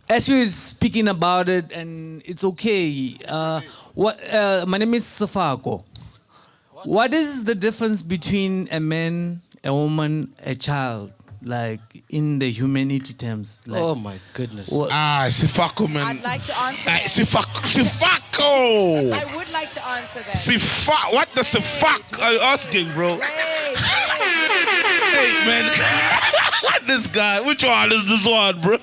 as we were speaking about it, and it's okay. What? My name is Safako. What is the difference between a man, a woman, a child, like in the humanity terms? Like, Oh my goodness. Sifako, man. I'd like to answer that. Sifako. I would like to answer that. What the Sifak are you asking, bro? Wait. Hey, man. This guy. Which one is this one, bro?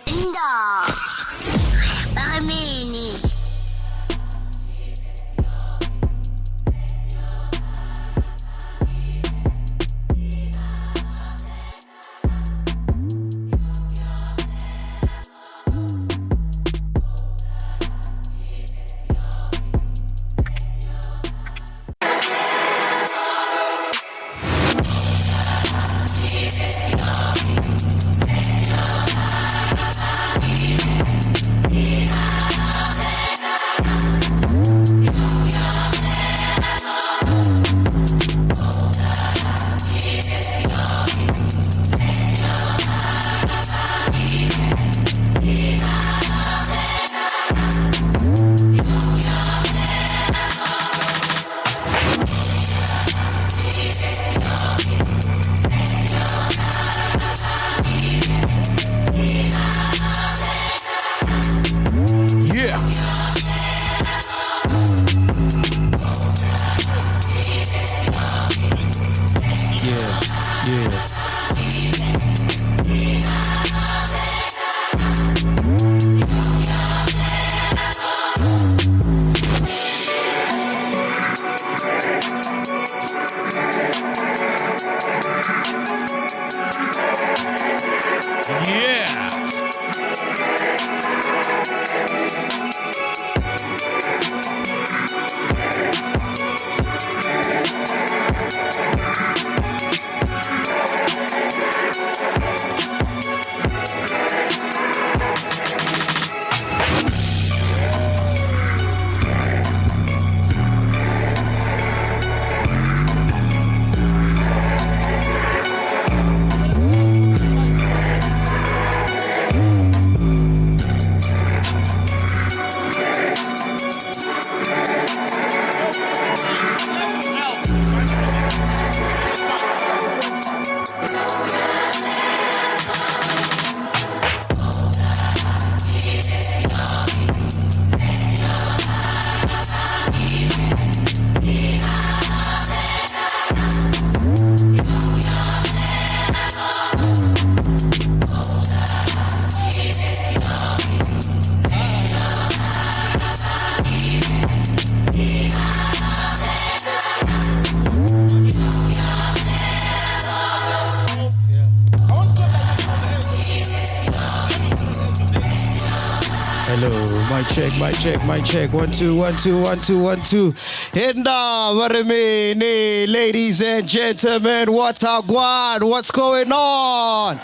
Mic check. 1 2 1 2 1 2 1 2. What I mean, ladies and gentlemen, what's going on?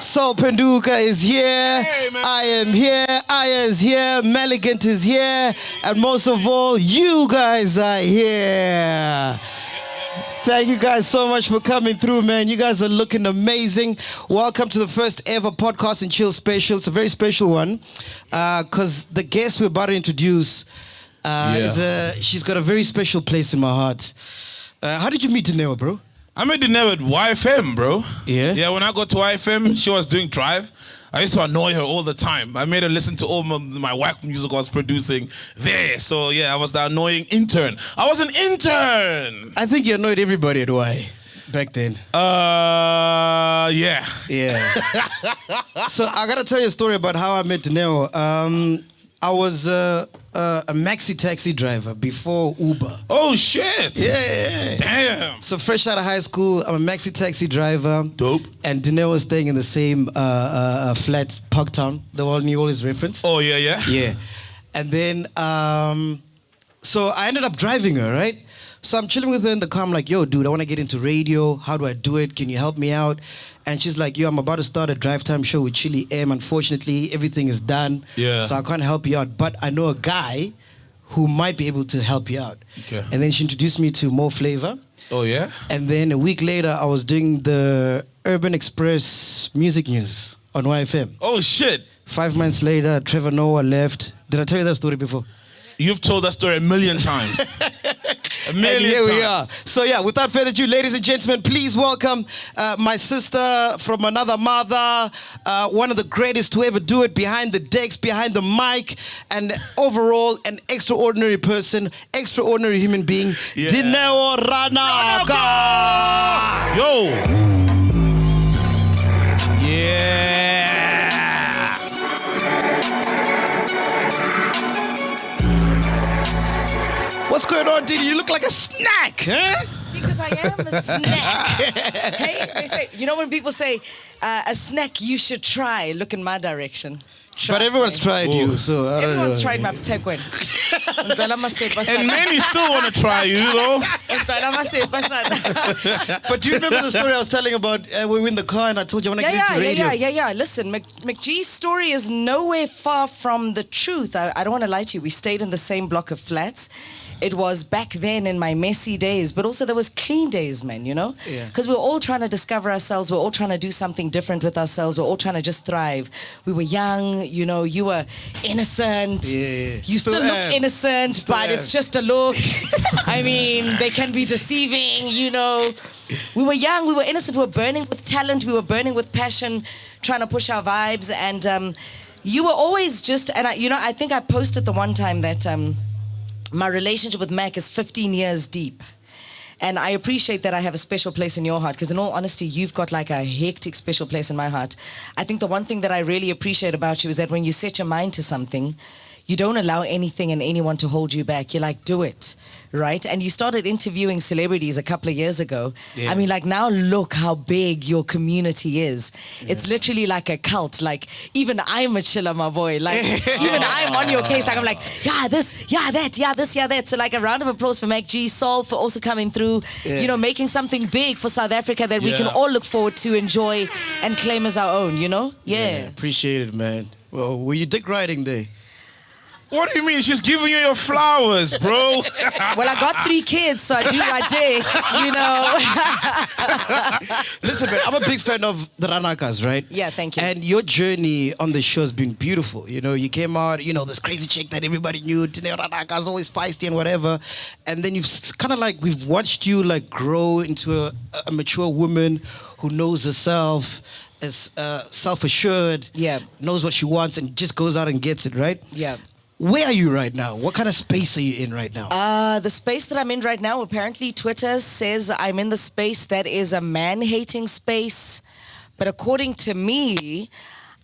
So Penduka is here, I am here, Aya is here, Maligant is here, and most of all, you guys are here. Thank you guys so much for coming through, man. You guys are looking amazing. Welcome to the first ever Podcast and Chill special. It's a very special one because the guest we're about to introduce, she's got a very special place in my heart. How did you meet Dineo, bro? I met Dineo at YFM, bro. Yeah? Yeah, when I got to YFM, she was doing Drive. I used to annoy her all the time. I made her listen to all my whack music I was producing there. So yeah, I was the annoying intern. I was an intern. I think you annoyed everybody at Y back then. Yeah. Yeah. So I gotta tell you a story about how I met Dineo. I was a maxi taxi driver before Uber. Oh shit! Yeah. Damn. So fresh out of high school, I'm a maxi taxi driver. Dope. And Dineo was staying in the same flat, Parktown, the one you always reference. Oh yeah. Yeah. And then, so I ended up driving her, right? So I'm chilling with her in the car. I'm like, yo, dude, I want to get into radio. How do I do it? Can you help me out? And she's like, yo, I'm about to start a drive time show with Chili M. Unfortunately, everything is done. Yeah. So I can't help you out. But I know a guy who might be able to help you out. Okay. And then she introduced me to Mo Flavor. Oh, yeah? And then a week later, I was doing the Urban Express music news on YFM. Oh, shit. 5 months later, Trevor Noah left. Did I tell you that story before? You've told that story a million times. A million And here times. we are. So yeah, without further ado, ladies and gentlemen, please welcome my sister from another mother, one of the greatest to ever do it, behind the decks, behind the mic, and overall an extraordinary person, extraordinary human being, Yeah. Dineo Ranaka. Yo. Yeah. What's going on, Diddy? You look like a snack, huh? Because I am a snack. Hey, they say, you know when people say, a snack you should try, look in my direction. But everyone's tried you, so I don't know. Everyone's tried my mtegwen. And many still want to try you, though. But do you remember the story I was telling about we were in the car and I told you I want to get into radio? Yeah. Listen, MacG's story is nowhere far from the truth. I don't want to lie to you. We stayed in the same block of flats. It was back then in my messy days, but also there was clean days, man, you know? Yeah. Because we were all trying to discover ourselves. We were all trying to do something different with ourselves. We were all trying to just thrive. We were young, you know, you were innocent. Yeah. You still look am. innocent, but it's just a look. I mean, they can be deceiving, you know. We were young, we were innocent, we were burning with talent, we were burning with passion, trying to push our vibes. And you were always just, and I think I posted the one time that my relationship with Mac is 15 years deep. And I appreciate that I have a special place in your heart, because in all honesty, you've got like a hectic special place in my heart. I think the one thing that I really appreciate about you is that when you set your mind to something, you don't allow anything and anyone to hold you back. You're like, do it, right? And you started interviewing celebrities a couple of years ago. Yeah. I mean, like, now look how big your community is. Yeah. It's literally like a cult. Like, even I'm a chiller, my boy. Like, even I'm on your case. Like, I'm like, yeah, this, yeah, that, yeah, this, yeah, that. So, like, a round of applause for MacG, Sol for also coming through, you know, making something big for South Africa that we can all look forward to, enjoy, and claim as our own, you know? Yeah. Appreciate it, man. Well, were you dick riding there? What do you mean? She's giving you your flowers, bro. Well, I got 3 kids, so I do my dick, you know. Listen, man, I'm a big fan of the Ranakas, right? Yeah, thank you. And your journey on the show has been beautiful. You know, you came out, you know, this crazy chick that everybody knew, Dineo Ranaka's always feisty and whatever. And then you've kind of like, we've watched you like grow into a mature woman who knows herself, is self-assured, knows what she wants and just goes out and gets it, right? Yeah. Where are you right now? What kind of space are you in right now? The space that I'm in right now, apparently Twitter says I'm in the space that is a man-hating space. But according to me,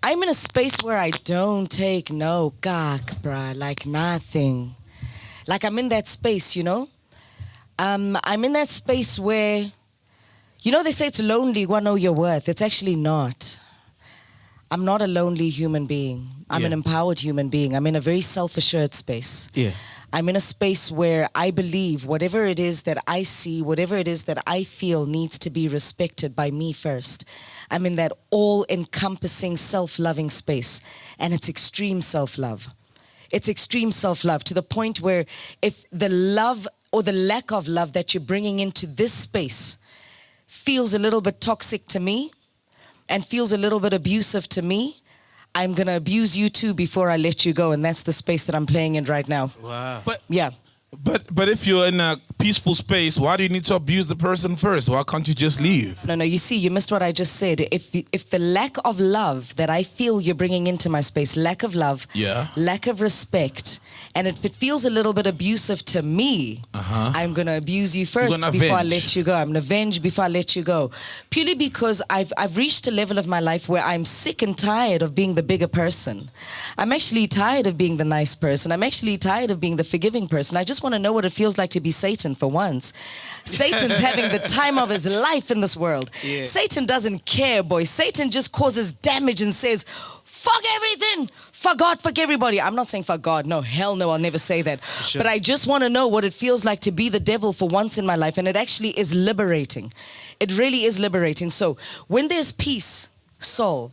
I'm in a space where I don't take no gawk, bruh, like nothing. Like I'm in that space, you know? I'm in that space where, you know, they say it's lonely, you wanna know your worth. It's actually not. I'm not a lonely human being. I'm an empowered human being. I'm in a very self-assured space. Yeah. I'm in a space where I believe whatever it is that I see, whatever it is that I feel needs to be respected by me first. I'm in that all-encompassing self-loving space. And it's extreme self-love. It's extreme self-love to the point where if the love or the lack of love that you're bringing into this space feels a little bit toxic to me and feels a little bit abusive to me, I'm going to abuse you too before I let you go. And that's the space that I'm playing in right now. Wow. But if you're in a peaceful space, why do you need to abuse the person first? Why can't you just leave? No, you see, you missed what I just said. If the lack of love that I feel you're bringing into my space, lack of love, lack of respect, and if it feels a little bit abusive to me, I'm going to abuse you first before I let you go. I'm going to avenge before I let you go. Purely because I've reached a level of my life where I'm sick and tired of being the bigger person. I'm actually tired of being the nice person. I'm actually tired of being the forgiving person. I just want to know what it feels like to be Satan for once. Satan's having the time of his life in this world. Yeah. Satan doesn't care, boy. Satan just causes damage and says, fuck everything. Fuck God, fuck everybody. I'm not saying fuck God. No, hell no, I'll never say that. Sure. But I just want to know what it feels like to be the devil for once in my life. And it actually is liberating. It really is liberating. So when there's peace, soul,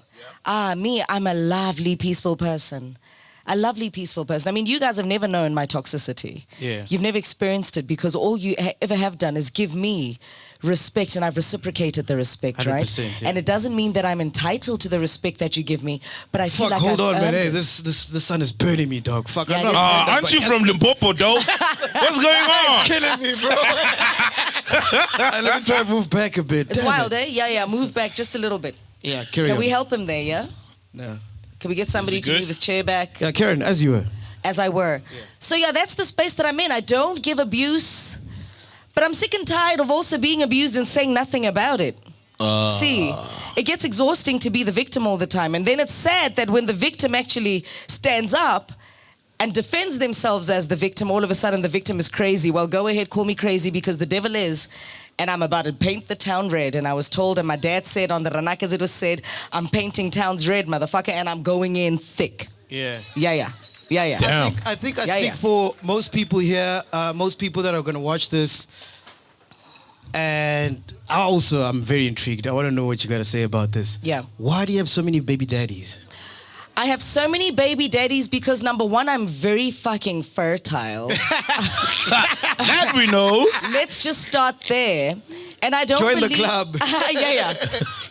me, I'm a lovely, peaceful person. A lovely, peaceful person. I mean, you guys have never known my toxicity. Yeah. You've never experienced it because all you ever have done is give me respect, and I've reciprocated the respect, right? 100%, yeah. And it doesn't mean that I'm entitled to the respect that you give me, but I feel Fuck, like hold I've on, man. earned Hey, it. this sun is burning me, dog. Fuck, Yeah, I'm not. yeah. Aren't you from Limpopo, dog? What's going on? Killing me, bro. Let me try to move back a bit. It's Damn wild, it. eh? Yeah, move back just a little bit. Yeah, carry Can on. we help him there, yeah? No. Can we get somebody Is to he good? move his chair back? Yeah, Karen, as you were. As I were. So yeah, that's the space that I'm in. I don't give abuse, but I'm sick and tired of also being abused and saying nothing about it. See, it gets exhausting to be the victim all the time. And then it's sad that when the victim actually stands up and defends themselves as the victim, all of a sudden the victim is crazy. Well, go ahead, call me crazy because the devil is. And I'm about to paint the town red. And I was told, and my dad said on the Ranakas, it was said, I'm painting towns red, motherfucker, and I'm going in thick. Yeah. Yeah. Damn. I think I Yeah, speak yeah. for most people here, most people that are going to watch this. And I'm very intrigued. I want to know what you got to say about this. Yeah. Why do you have so many baby daddies? I have so many baby daddies because number one, I'm very fucking fertile. That we know. Let's just start there. And I don't Join the believe, club. yeah.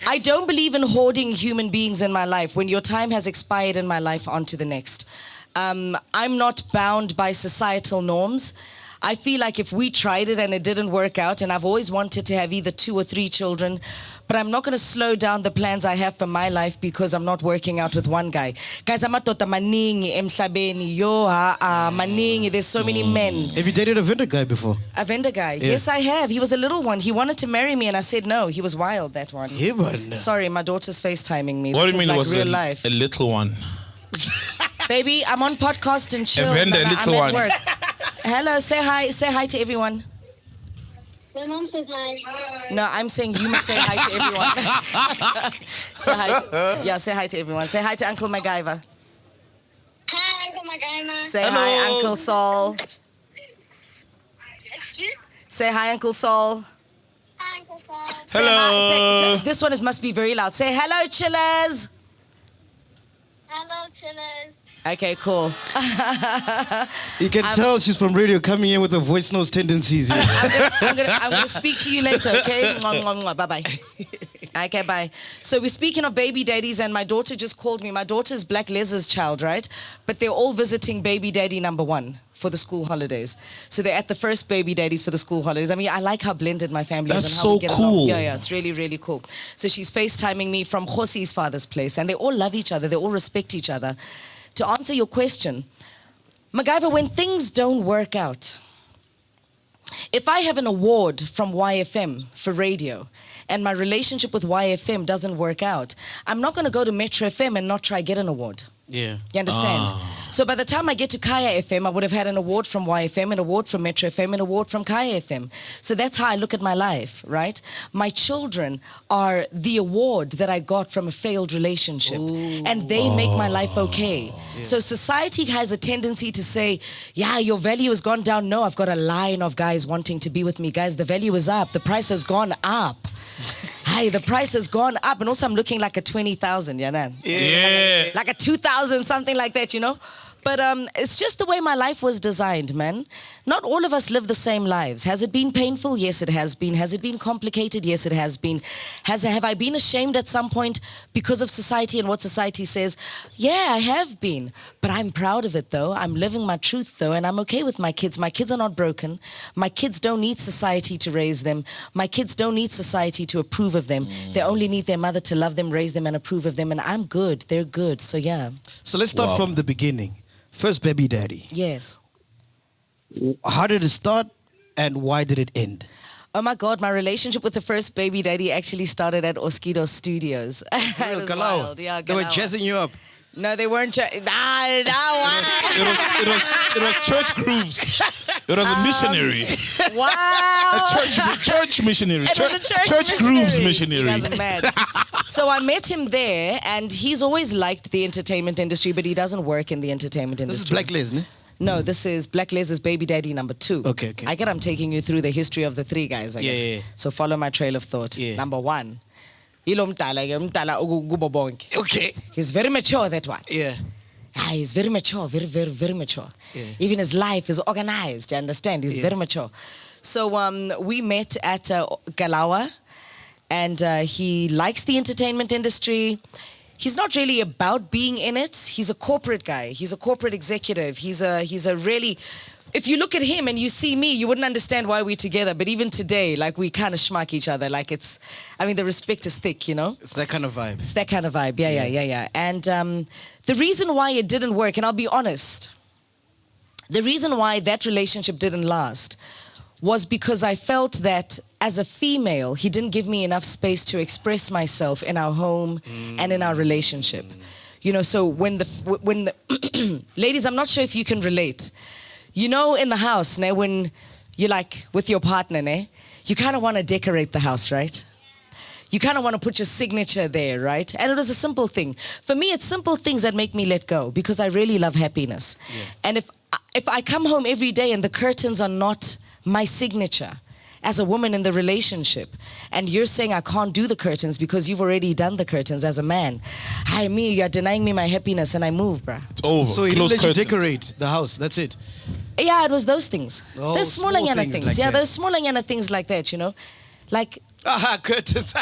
I don't believe in hoarding human beings in my life. When your time has expired in my life, on to the next. I'm not bound by societal norms. I feel like if we tried it and it didn't work out, and I've always wanted to have either 2 or 3 children, but I'm not going to slow down the plans I have for my life because I'm not working out with one guy. Guys, amadoda maningi emhlabeni, maningi, there's so many men. Have you dated a vendor guy before? A vendor guy. Yes, I have. He was a little one. He wanted to marry me and I said no. He was wild, that one. Yeah, man. Sorry, my daughter's FaceTiming me. What do This you is mean like it was real life. a little one? Baby, I'm on podcast and chill. vendor, Nana, little I'm at one. work. Hello, say hi to everyone. My mom says hi. No, I'm saying you must say hi to everyone. Say hi to everyone. Say hi to Uncle MacGyver. Hi, Uncle MacGyver. Say hi, Uncle Saul. Excuse? Say hi, Uncle Saul. Hi, Uncle Paul. Say Hello. this one must be very loud. Say hello, chillers. Hello, chillers. Okay, cool. You can tell she's from radio coming in with the voice notes tendencies. Yeah. I'm gonna speak to you later, okay? Bye-bye. Okay, bye. So we're speaking of baby daddies, and my daughter just called me. My daughter's BlackLez's child, right? But they're all visiting baby daddy number 1 for the school holidays. So they're at the first baby daddies for the school holidays. I mean, I like how blended my family That's is and how so we get cool. along. Yeah, it's really, really cool. So she's FaceTiming me from Josi's father's place, and they all love each other. They all respect each other. To answer your question, MacGyver, when things don't work out, if I have an award from YFM for radio and my relationship with YFM doesn't work out, I'm not going to go to Metro FM and not try get an award. Yeah. You understand? So by the time I get to Kaya FM, I would have had an award from YFM, an award from Metro FM, an award from Kaya FM. So that's how I look at my life, right? My children are the award that I got from a failed relationship. And they make my life okay. Yeah. So society has a tendency to say, yeah, your value has gone down. No, I've got a line of guys wanting to be with me. Guys, the value is up. The price has gone up. Hey, the price has gone up, and also I'm looking like a 20,000, Yeah. like a 2,000, something like that, you know. But it's just the way my life was designed, man. Not all of us live the same lives. Has it been painful? Yes, it has been. Has it been complicated? Yes, it has been. Have I been ashamed at some point because of society and what society says? Yeah, I have been. But I'm proud of it, though. I'm living my truth, though, and I'm okay with my kids. My kids are not broken. My kids don't need society to raise them. My kids don't need society to approve of them. They only need their mother to love them, raise them, and approve of them. And I'm good. They're good. So, yeah. So let's start from the beginning. First baby daddy. Yes. How did it start and why did it end? Oh my God, my relationship with the first baby daddy actually started at Oskido Studios. It was wild. Yeah, They were Galawa. jazzing you up. No, they weren't. It was church grooves. It was a missionary. Wow. Church missionary. It was a church grooves You missionary. guys are mad. So I met him there, and he's always liked the entertainment industry, but he doesn't work in the entertainment This is industry. BlackLez, ne? No, this is BlackLez's baby daddy number 2. Okay. I get I'm taking you through the history of the 3 guys. I get. Yeah. So follow my trail of thought. Yeah. Number 1. Okay. He's very mature, that one. Yeah. He's very mature, very, very, very mature. Yeah. Even his life is organized, you understand? He's very mature. So we met at Galawa, and he likes the entertainment industry. He's not really about being in it. He's a corporate guy. He's a corporate executive. He's a really... If you look at him and you see me, you wouldn't understand why we're together. But even today, like, we kind of schmuck each other. Like, the respect is thick, you know? It's that kind of vibe. It's that kind of vibe. Yeah. And the reason why it didn't work, and I'll be honest, the reason why that relationship didn't last was because I felt that as a female, he didn't give me enough space to express myself in our home and in our relationship. You know, so when the ladies, I'm not sure if you can relate. You know, in the house, né, when you're like with your partner, né, you kind of want to decorate the house, right? You kind of want to put your signature there, right? And it was a simple thing. For me, it's simple things that make me let go because I really love happiness. Yeah. And if I come home every day and the curtains are not my signature as a woman in the relationship, and you're saying I can't do the curtains because you've already done the curtains as a man, you're denying me my happiness, and I move, bruh. It's over. So he didn't let you decorate the house, that's it? Yeah, it was those things. Oh, those small things. Like yeah, that. those small things like that, you know? Like... curtains.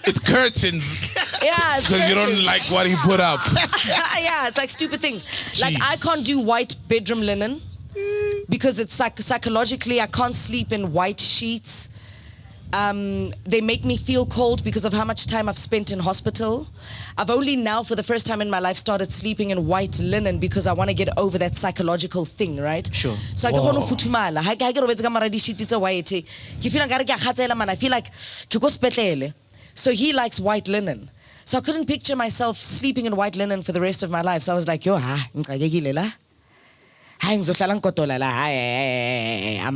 It's curtains. Yeah, it's because you don't like what he put up. Yeah, it's like stupid things. Like, I can't do white bedroom linen because it's psychologically, I can't sleep in white sheets. They make me feel cold because of how much time I've spent in hospital. I've only now, for the first time in my life, started sleeping in white linen because I want to get over that psychological thing, right? Sure. So I get one futumala. I get over the sheet. It's a white. You feel like I feel like so he likes white linen. So I couldn't picture myself sleeping in white linen for the rest of my life. So I was like, yo, I'm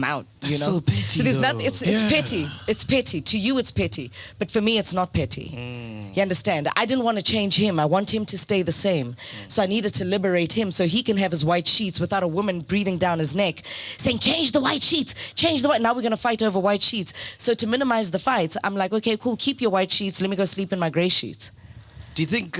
out. You know? So petty. So there's nothing. It's petty. It's petty. To you, it's petty. But for me, it's not petty. You understand? I didn't want to change him. I want him to stay the same. So I needed to liberate him so he can have his white sheets without a woman breathing down his neck, saying, "Change the white sheets. Change the white." Now we're gonna fight over white sheets. So to minimize the fights, I'm like, okay, cool. Keep your white sheets. Let me go sleep in my gray sheets. Do you think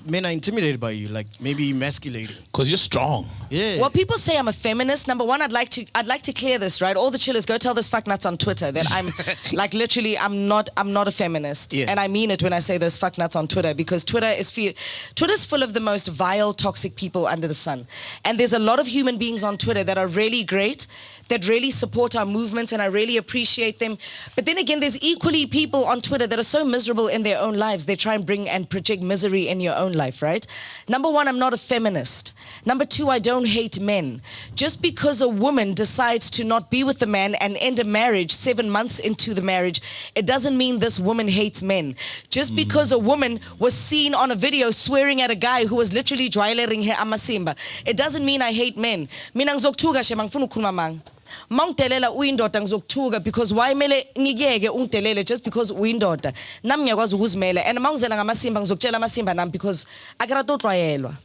men are intimidated by you, like maybe emasculated? Because you're strong. Yeah. Well, people say I'm a feminist. Number one, I'd like to clear this, right? All the chillers, go tell this fucknuts on Twitter that I'm like literally I'm not a feminist. Yeah. And I mean it when I say those fucknuts on Twitter, because Twitter's full of the most vile, toxic people under the sun. And there's a lot of human beings on Twitter that are really great, that really support our movements, and I really appreciate them. But then again, there's equally people on Twitter that are so miserable in their own lives, they try and bring and project misery in your own life, right? Number one, I'm not a feminist. Number two, I don't hate men. Just because a woman decides to not be with the man and end a marriage 7 months into the marriage, it doesn't mean this woman hates men. Just because a woman was seen on a video swearing at a guy who was literally dryleering her amasimba, it doesn't mean I hate men. Mina ngizokuthuka she mangifuna ukukhuluma mang. Mangitelela uyindoda ngizokuthuka because why mele ngikeke ungitelele just because uyindoda nami ngiyakwazi ukuzimela, and mangizela ngamasimba ngizokutshela amasimba nami because akarata uxwayelwa.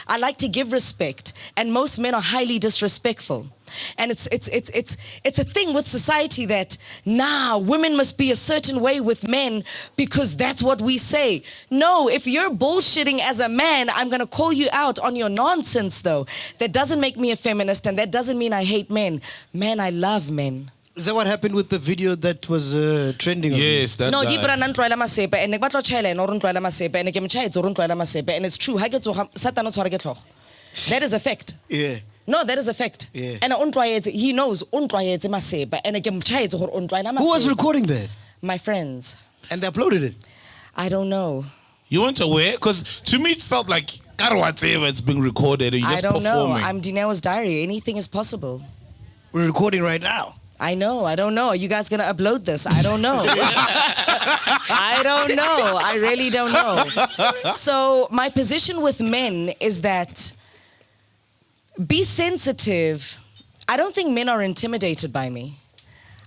I like to give respect, and most men are highly disrespectful. And it's a thing with society that now women must be a certain way with men because that's what we say. No, if you're bullshitting as a man, I'm going to call you out on your nonsense though. That doesn't make me a feminist, and that doesn't mean I hate men. Man, I love men. Is that what happened with the video that was trending? Yes, that no, guy. And it's true. That is a fact. Yeah. No, that is a fact. Yeah. And he knows. Who was recording that? My friends. And they uploaded it? I don't know. You weren't aware? Because to me it felt like whatever, it's being recorded and you're just I don't performing. know. I'm Dineo's diary. Anything is possible. We're recording right now. I know. I don't know. Are you guys going to upload this? I don't know. I don't know. I really don't know. So my position with men is that be sensitive. I don't think men are intimidated by me.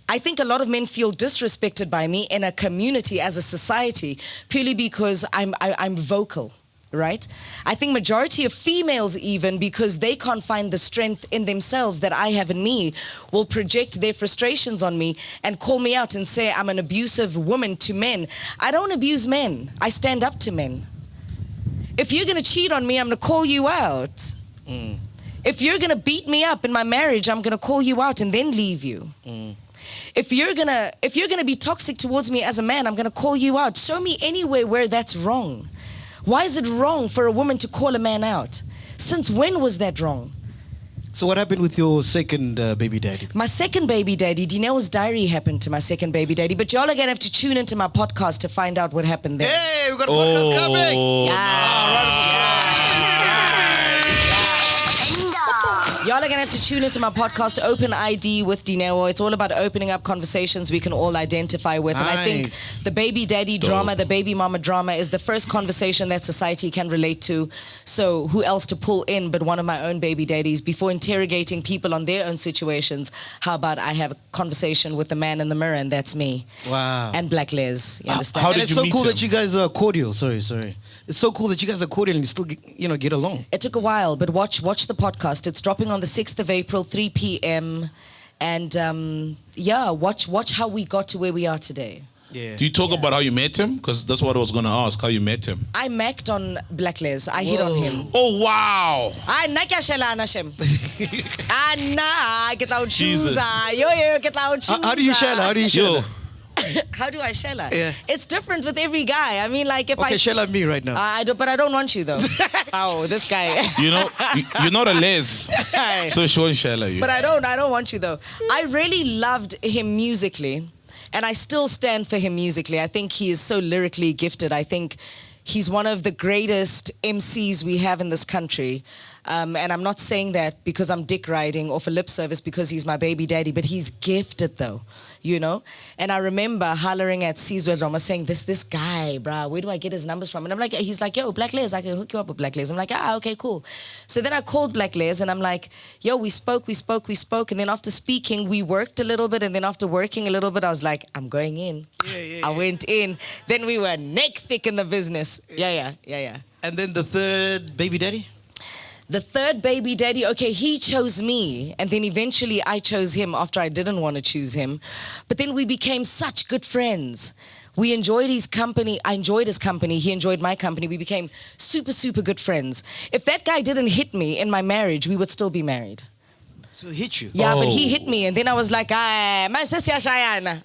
I think a lot of men feel disrespected by me in a community, as a society, purely because I'm vocal. Right? I think majority of females, even because they can't find the strength in themselves that I have in me, will project their frustrations on me and call me out and say I'm an abusive woman to men. I don't abuse men. I stand up to men. If you're going to cheat on me, I'm going to call you out. If you're gonna beat me up in my marriage, I'm gonna call you out and then leave you. If you're gonna be toxic towards me as a man, I'm gonna call you out. Show me anywhere where that's wrong. Why is it wrong for a woman to call a man out? Since when was that wrong? So what happened with your second baby daddy? My second baby daddy, Dineo's diary happened to my second baby daddy, but y'all are gonna have to tune into my podcast to find out what happened there. Hey, we got a podcast coming. Y'all are gonna have to tune into my podcast, Open ID with Dineo. It's all about opening up conversations we can all identify with. And I think the baby daddy drama, the baby mama drama is the first conversation that society can relate to. So who else to pull in but one of my own baby daddies? Before interrogating people on their own situations, how about I have a conversation with the man in the mirror, and that's me. Wow. And BlackLez, you understand? How And did it's you so meet cool him? that you guys are cordial. Sorry. It's so cool that you guys are cordial and you still, get along. It took a while, but watch the podcast. It's dropping on the 6th of April, 3 p.m. And watch how we got to where we are today. Yeah. Do you talk about how you met him? Because that's what I was going to ask, how you met him. I macked on BlackLez. I hit on him. Oh, wow. Jesus. How do you shell her? Yo, How do I shell her? Yeah. It's different with every guy. I mean, like if Okay, shell at me right now. but I don't want you though. Oh, this guy. you're not a les. So she won't share you. But I don't want you though. I really loved him musically, and I still stand for him musically. I think he is so lyrically gifted. I think he's one of the greatest MCs we have in this country. And I'm not saying that because I'm dick riding or for lip service because he's my baby daddy, but he's gifted though, And I remember hollering at Sizwe Roma saying, this guy, bruh, where do I get his numbers from? And I'm like, he's like, yo, BlackLez, I can hook you up with BlackLez. I'm like, okay, cool. So then I called BlackLez and I'm like, yo, we spoke. And then after speaking, we worked a little bit. And then after working a little bit, I was like, I'm going in. I went in. Then we were neck thick in the business. Yeah. And then the third baby daddy? The third baby daddy, okay, he chose me, and then eventually I chose him after I didn't want to choose him. But then we became such good friends. We enjoyed his company. I enjoyed his company. He enjoyed my company. We became super, super good friends. If that guy didn't hit me in my marriage, we would still be married. So he hit you? Yeah, but he hit me, and then I was like, my sister Shayana.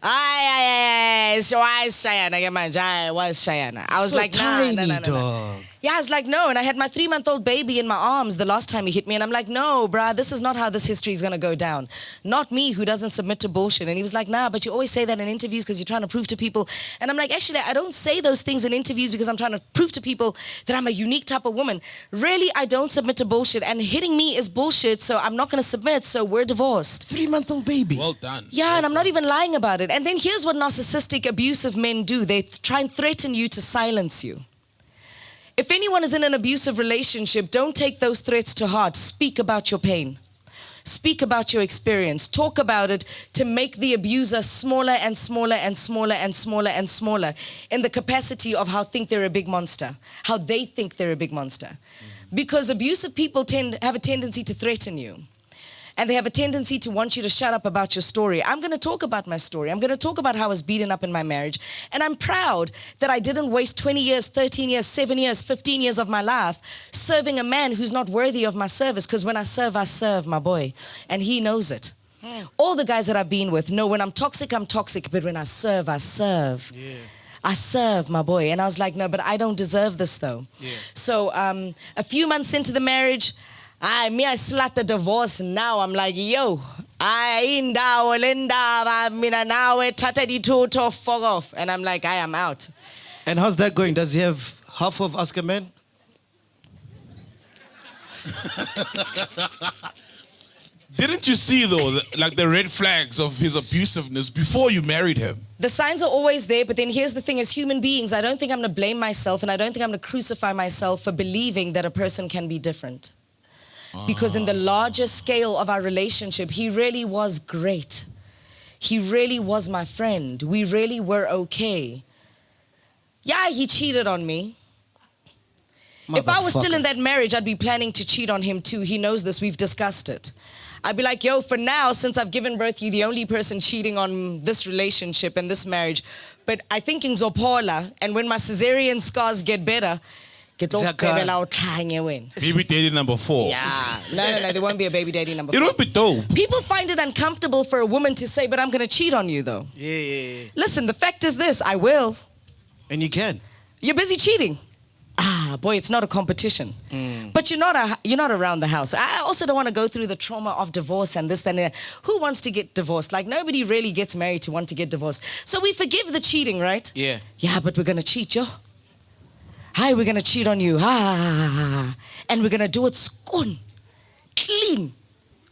Shayana. I was So like, tiny, nah. dog. Yeah, I was like, no. And I had my 3-month-old baby in my arms the last time he hit me. And I'm like, no, bruh, this is not how this history is going to go down. Not me, who doesn't submit to bullshit. And he was like, nah, but you always say that in interviews because you're trying to prove to people. And I'm like, actually, I don't say those things in interviews because I'm trying to prove to people that I'm a unique type of woman. Really, I don't submit to bullshit. And hitting me is bullshit, so I'm not going to submit. So we're divorced. 3-month-old baby. Well done. Yeah, and I'm not even lying about it. And then here's what narcissistic, abusive men do. They try and threaten you to silence you. If anyone is in an abusive relationship, don't take those threats to heart. Speak about your pain. Speak about your experience. Talk about it to make the abuser smaller and smaller and smaller and smaller and smaller in the capacity of how they think they're a big monster. Because abusive people have a tendency to threaten you. And they have a tendency to want you to shut up about your story. I'm going to talk about my story. I'm going to talk about how I was beaten up in my marriage. And I'm proud that I didn't waste 20 years, 13 years, 7 years, 15 years of my life serving a man who's not worthy of my service. Because when I serve, my boy. And he knows it. All the guys that I've been with know when I'm toxic. But when I serve. Yeah. I serve, my boy. And I was like, no, but I don't deserve this though. Yeah. So a few months into the marriage, I slat the divorce now. I'm like, yo, and I'm like, I am out. And how's that going? Does he have half of Ask a Man? Didn't you see, though, the red flags of his abusiveness before you married him? The signs are always there, but then here's the thing. As human beings, I don't think I'm going to blame myself, and I don't think I'm going to crucify myself for believing that a person can be different. Because in the larger scale of our relationship, he really was great. He really was my friend. We really were okay. Yeah, he cheated on me. If I was still in that marriage, I'd be planning to cheat on him too. He knows this. We've discussed it. I'd be like, yo, for now, since I've given birth, you're the only person cheating on this relationship and this marriage. But I think in Zopola, and when my cesarean scars get better, Baby daddy number 4. Yeah. No, there won't be a baby daddy number 4. It would be dope. People find it uncomfortable for a woman to say, but I'm going to cheat on you, though. Yeah. Listen, the fact is this, I will. And you can. You're busy cheating. Boy, it's not a competition. But you're not around the house. I also don't want to go through the trauma of divorce and this and that. Who wants to get divorced? Like, nobody really gets married to want to get divorced. So we forgive the cheating, right? Yeah. Yeah, but we're going to cheat, yo. Hi, we're going to cheat on you. And we're going to do it clean.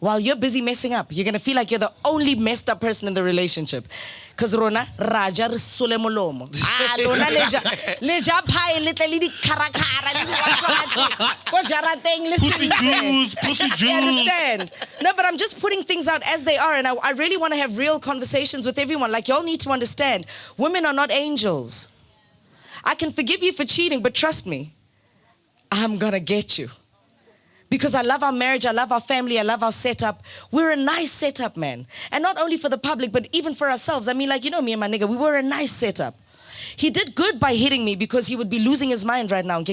While you're busy messing up, you're going to feel like you're the only messed up person in the relationship. Because Rona, Raja Sule Molomo. Rona leja pai little di karakara. Pussy juice. You understand? No, but I'm just putting things out as they are. And I really want to have real conversations with everyone. Like, y'all need to understand, women are not angels. I can forgive you for cheating, but trust me, I'm going to get you. Because I love our marriage, I love our family, I love our setup. We're a nice setup, man. And not only for the public, but even for ourselves. I mean, like, you know me and my nigga, we were a nice setup. He did good by hitting me because he would be losing his mind right now. I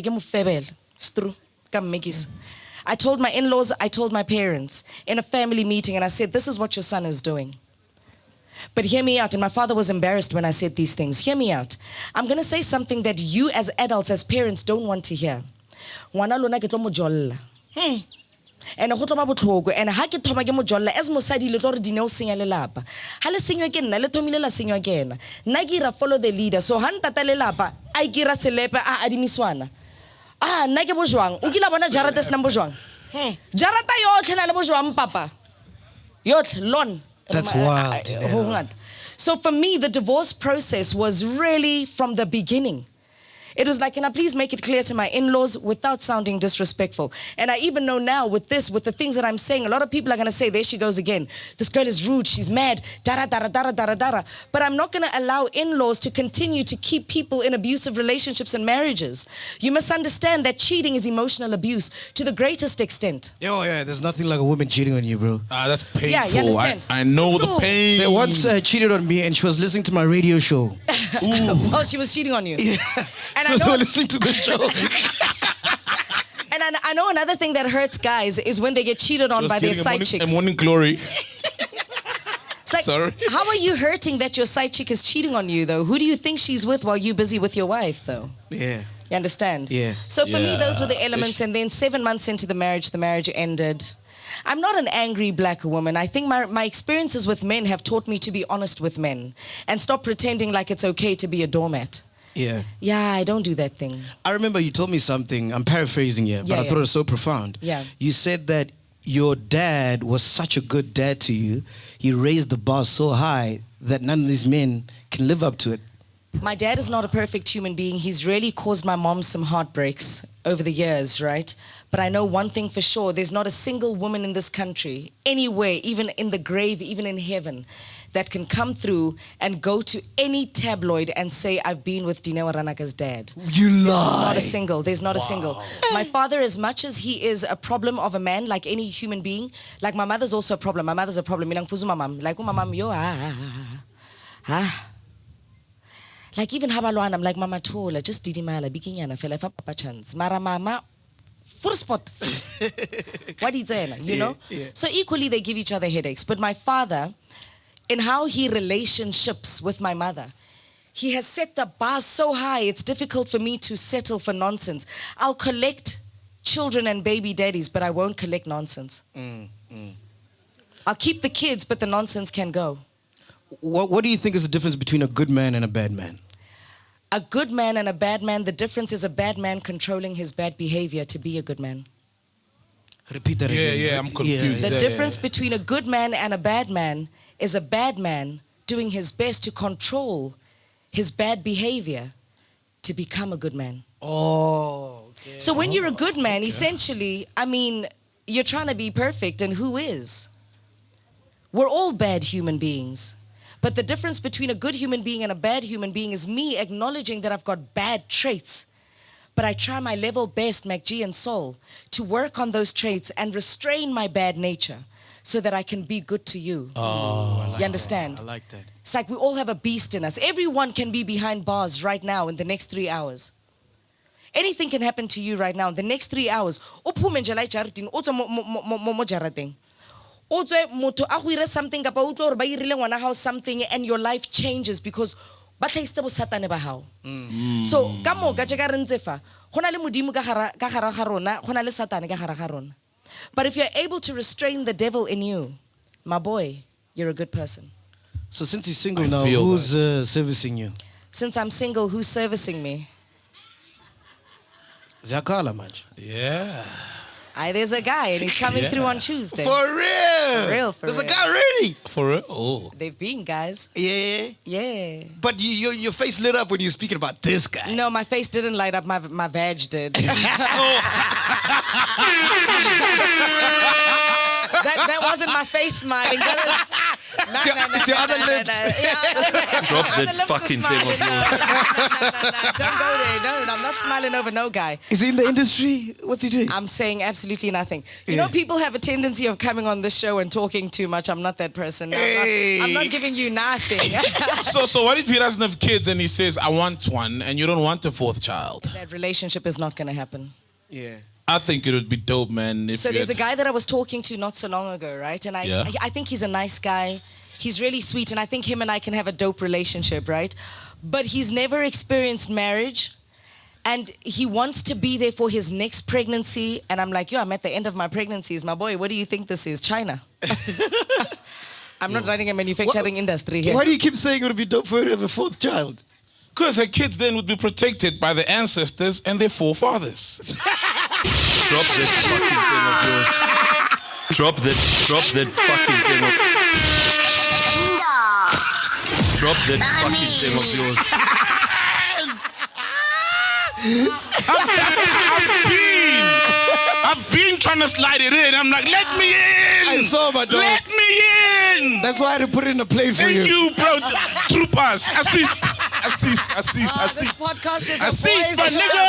told my in-laws, I told my parents in a family meeting, and I said, this is what your son is doing. But hear me out, and my father was embarrassed when I said these things. Hear me out. I'm going to say something that you as adults, as parents, don't want to hear. And a hotla botlhoko and ha ke thoma ke mo jolla as mosadi le tore Dineo senya lelapa ha le senywa ke nna le thomile la senywa ke ena nna ke ra follow the leader so ha ntata lelapa a ke ra selepe a adimiswana nna ke bojwang o kila bona jarata se nang bojwang jarata yotlhe na le bojwang papa yotlhe lon. That's wild. So for me the divorce process was really from the beginning. It was like, can I please make it clear to my in-laws without sounding disrespectful? And I even know now with the things that I'm saying, a lot of people are going to say, there she goes again. This girl is rude, she's mad, dara, dara, dara, dara, dara. But I'm not going to allow in-laws to continue to keep people in abusive relationships and marriages. You must understand that cheating is emotional abuse to the greatest extent. Yeah, there's nothing like a woman cheating on you, bro. That's painful. Yeah, you understand? I know the pain. They once cheated on me and she was listening to my radio show. Oh, she was cheating on you? Yeah. And so they were listening to the show. And I know another thing that hurts guys is when they get cheated on by their side chicks. And morning glory. It's like, sorry. How are you hurting that your side chick is cheating on you, though? Who do you think she's with while you're busy with your wife, though? Yeah. You understand? Yeah. So for me, those were the elements. And then 7 months into the marriage ended. I'm not an angry black woman. I think my experiences with men have taught me to be honest with men and stop pretending like it's okay to be a doormat. Yeah. Yeah, I don't do that thing. I remember you told me something. I'm paraphrasing here, but I thought it was so profound. Yeah. You said that your dad was such a good dad to you. He raised the bar so high that none of these men can live up to it. My dad is not a perfect human being. He's really caused my mom some heartbreaks over the years, right? But I know one thing for sure. There's not a single woman in this country, anywhere, even in the grave, even in heaven, that can come through and go to any tabloid and say, I've been with Dineo Ranaka's dad. You lie. There's not a single. My father, as much as he is a problem of a man, like any human being, like my mother's also a problem. My mother's a problem. Like my mom, yo, like even habalwana, I'm like, Mama Tola, just didimala, bikinyana, fela fa papa chance. Mara mama, full spot. What is it, you know? Yeah. So equally, they give each other headaches. But my father, in how he relationships with my mother, he has set the bar so high, it's difficult for me to settle for nonsense. I'll collect children and baby daddies, but I won't collect nonsense. I'll keep the kids, but the nonsense can go. What do you think is the difference between a good man and a bad man? A good man and a bad man, the difference is a bad man controlling his bad behavior to be a good man. Repeat that again. Yeah, I'm confused. The difference between a good man and a bad man is a bad man doing his best to control his bad behavior to become a good man. Oh, okay. So when you're a good man, essentially, I mean, you're trying to be perfect, and who is? We're all bad human beings. But the difference between a good human being and a bad human being is me acknowledging that I've got bad traits. But I try my level best, MacG and Soul, to work on those traits and restrain my bad nature so that I can be good to you. Oh, you understand? I like that. It's like we all have a beast in us. Everyone can be behind bars right now in the next 3 hours. Anything can happen to you right now. The next 3 hours, o phume nje la jarateng, o tswa mo jarateng. O tswe motho a go ira something kapa o tlo re ba irile ngwana hao something and your life changes because ba tlaisitse bo satane ba hao. So ka moka je ka re ntse fa, go na le modimo ka gare ga rona, go na le satane ka gare ga rona. But if you're able to restrain the devil in you, my boy, you're a good person. So since you're single now, who's servicing you? Since I'm single, who's servicing me? Zakala, man. Yeah. There's a guy and he's coming through on Tuesday. For real? For real, for There's real. a guy ready? For real? Oh. They've been, guys. Yeah. Yeah. But your face lit up when you were speaking about this guy. No, my face didn't light up. My vag did. That wasn't my face smiling. That was... It's your other lips. Drop that fucking thing of yours. No. Don't go there. No, I'm not smiling over no guy. Is he in the industry? What's he doing? I'm saying absolutely nothing. You know, people have a tendency of coming on this show and talking too much. I'm not that person. I'm not giving you nothing. So what if he doesn't have kids and he says, I want one, and you don't want a fourth child? That relationship is not going to happen. Yeah. I think it would be dope, man. If So there's a guy that I was talking to not so long ago, right? And I think he's a nice guy. He's really sweet, and I think him and I can have a dope relationship, right? But he's never experienced marriage, and he wants to be there for his next pregnancy. And I'm like, I'm at the end of my pregnancies. My boy, what do you think this is? China. I'm not running a manufacturing industry here. Why do you keep saying it would be dope for her to have a fourth child? Because her kids then would be protected by the ancestors and their forefathers. Drop that fucking thing of yours. Drop that fucking thing of Drop that fucking thing of yours. I've been trying to slide it in. I'm like, let me in. I saw my dog. Let me in. That's why I had to put it in a plate for Thank you. you, bro. Troopers. Assist. This podcast is Assist, my nigga.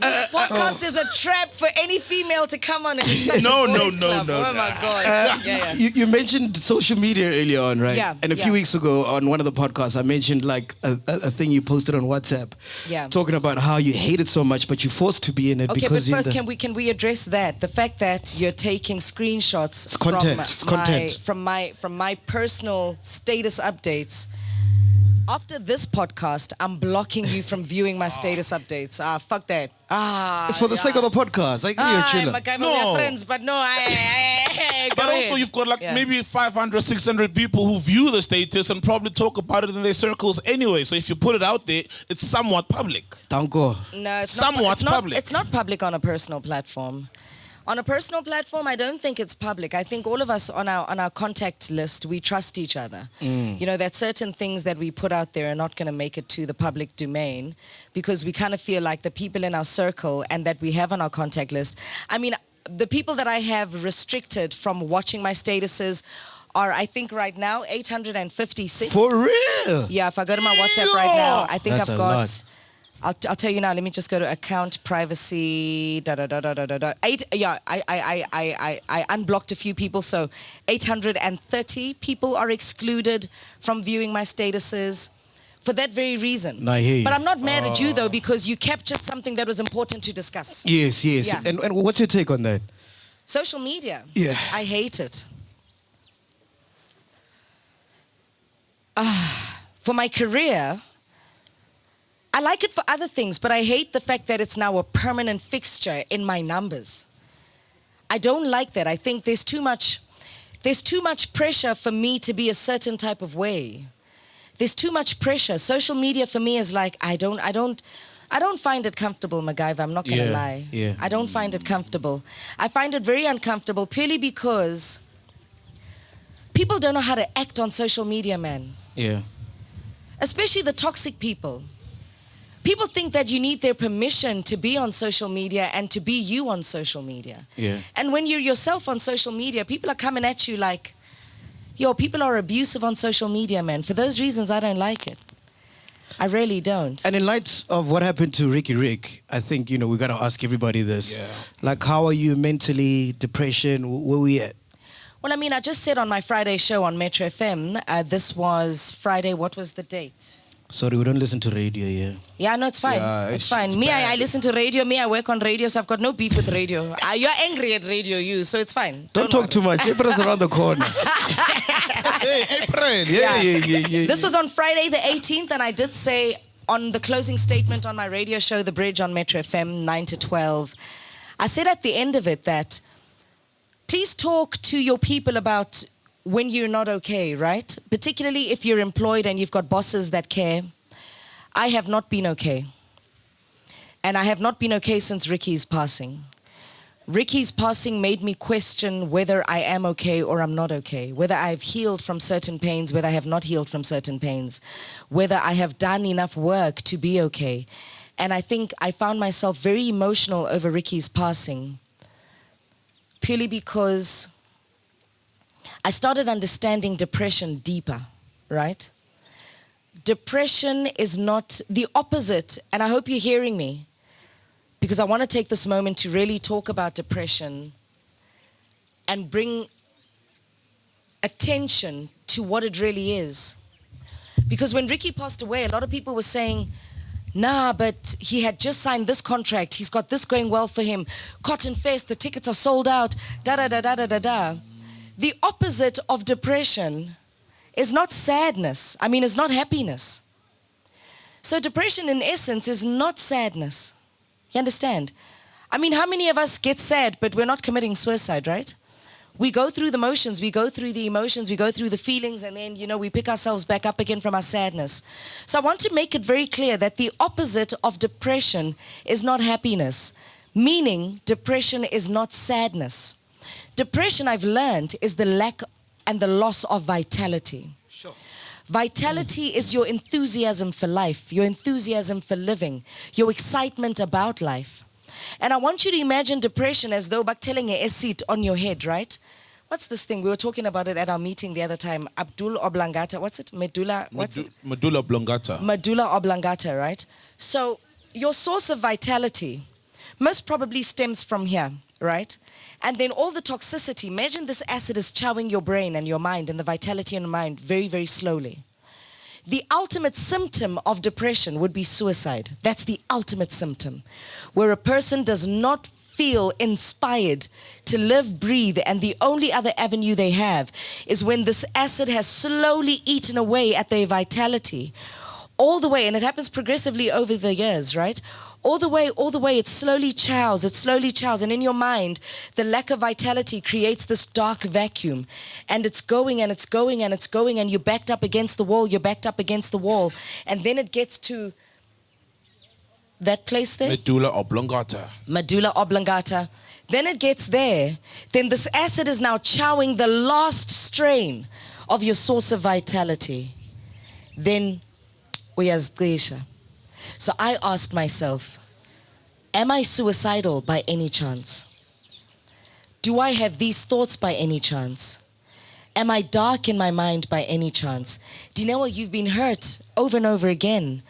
This podcast is a trap for any female to come on it. It's such No, a boys no, club. no. Oh my God. You mentioned social media earlier on, right? Yeah, And a few weeks ago on one of the podcasts, I mentioned like a thing you posted on WhatsApp. Yeah. Talking about how you hate it so much, but you're forced to be in it Okay, because but first, can we address that? The fact that you're taking screenshots It's content. It's content. from my personal status updates. After this podcast, I'm blocking you from viewing my status updates. Fuck that. It's for the sake of the podcast. Like, you're a chiller. We are friends, but no, But also you've got maybe 500, 600 people who view the status and probably talk about it in their circles anyway. So if you put it out there, it's somewhat public. Tanko. No, it's Somewhat not public. It's not public on a personal platform. On a personal platform, I don't think it's public. I think all of us on our contact list, we trust each other. You know, that certain things that we put out there are not going to make it to the public domain because we kind of feel like the people in our circle and that we have on our contact list. I mean, the people that I have restricted from watching my statuses are, I think right now, 856. For real? Yeah, if I go to my WhatsApp right now, I think That's I've a got... lot. I'll tell you now. Let me just go to account privacy. I unblocked a few people, so 830 people are excluded from viewing my statuses for that very reason. No, I hear you. But I'm not mad at you though because you captured something that was important to discuss. Yes. Yeah. And what's your take on that? Social media. Yeah. I hate it. For my career, I like it for other things, but I hate the fact that it's now a permanent fixture in my numbers. I don't like that. I think there's too much pressure for me to be a certain type of way. There's too much pressure. Social media for me is like, I don't find it comfortable, MacGyver. I'm not going to lie. Yeah. I don't find it comfortable. I find it very uncomfortable purely because people don't know how to act on social media, man. Yeah. Especially the toxic people. People think that you need their permission to be on social media and to be you on social media. Yeah. And when you're yourself on social media, people are coming at you like, people are abusive on social media, man. For those reasons, I don't like it. I really don't. And in light of what happened to Rick, I think, we got to ask everybody this. Yeah. Like, how are you mentally, depression, where we at? Well, I mean, I just said on my Friday show on Metro FM, this was Friday, what was the date? Sorry, we don't listen to radio here. Yeah, no, it's fine. Yeah, it's it's fine. Me, I listen to radio. Me, I work on radio, so I've got no beef with radio. You're angry at radio, you, so it's fine. Don't talk too much. April's around the corner. Hey, April. Yeah. This was on Friday the 18th, and I did say on the closing statement on my radio show, The Bridge on Metro FM, 9 to 12, I said at the end of it that please talk to your people about when you're not okay, right? Particularly if you're employed and you've got bosses that care. I have not been okay. And I have not been okay since Ricky's passing. Ricky's passing made me question whether I am okay or I'm not okay, whether I've healed from certain pains, whether I have not healed from certain pains, whether I have done enough work to be okay. And I think I found myself very emotional over Ricky's passing, purely because I started understanding depression deeper, right? Depression is not the opposite, and I hope you're hearing me, because I want to take this moment to really talk about depression and bring attention to what it really is. Because when Ricky passed away, a lot of people were saying, nah, but he had just signed this contract, he's got this going well for him, Cotton Fest, the tickets are sold out, da-da-da-da-da-da-da. The opposite of depression is not sadness. I mean, it's not happiness. So depression in essence is not sadness. You understand? I mean, how many of us get sad, but we're not committing suicide, right? We go through the motions, we go through the emotions, we go through the feelings, and then, we pick ourselves back up again from our sadness. So I want to make it very clear that the opposite of depression is not happiness, meaning depression is not sadness. Depression, I've learned, is the lack and the loss of vitality. Sure. Vitality is your enthusiasm for life, your enthusiasm for living, your excitement about life. And I want you to imagine depression as though telling a seat on your head, right? What's this thing? We were talking about it at our meeting the other time. Abdul oblongata. What's it? Medulla. What's it? Medulla oblongata. Medulla oblongata, right? So your source of vitality most probably stems from here, right? And then all the toxicity, imagine this acid is chowing your brain and your mind and the vitality in your mind very, very slowly. The ultimate symptom of depression would be suicide. That's the ultimate symptom, where a person does not feel inspired to live, breathe, and the only other avenue they have is when this acid has slowly eaten away at their vitality, all the way, and it happens progressively over the years, right? All the way, it slowly chows, and in your mind, the lack of vitality creates this dark vacuum, and it's going, and you're backed up against the wall, and then it gets to that place there? Medulla oblongata. Then it gets there, then this acid is now chowing the last strain of your source of vitality. Then, uyazqisha. So I asked myself, am I suicidal by any chance? Do I have these thoughts by any chance? Am I dark in my mind by any chance? Dineo, you've been hurt over and over again.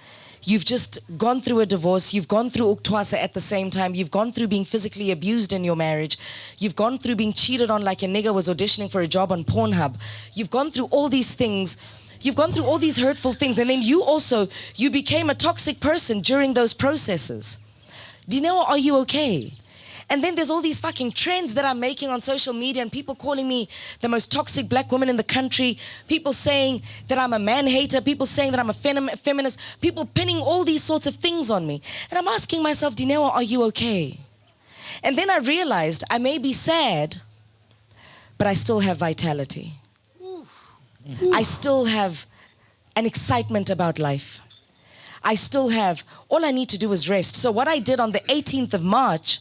You've just gone through a divorce. You've gone through uktwasa at the same time. You've gone through being physically abused in your marriage. You've gone through being cheated on like a nigger was auditioning for a job on Pornhub. You've gone through all these things. You've gone through all these hurtful things, and then you became a toxic person during those processes. Dineo, are you okay? And then there's all these fucking trends that I'm making on social media, and people calling me the most toxic black woman in the country, people saying that I'm a man hater, people saying that I'm a feminist, people pinning all these sorts of things on me. And I'm asking myself, Dineo, are you okay? And then I realized I may be sad, but I still have vitality. I still have an excitement about life. I still have, all I need to do is rest. So what I did on the 18th of March,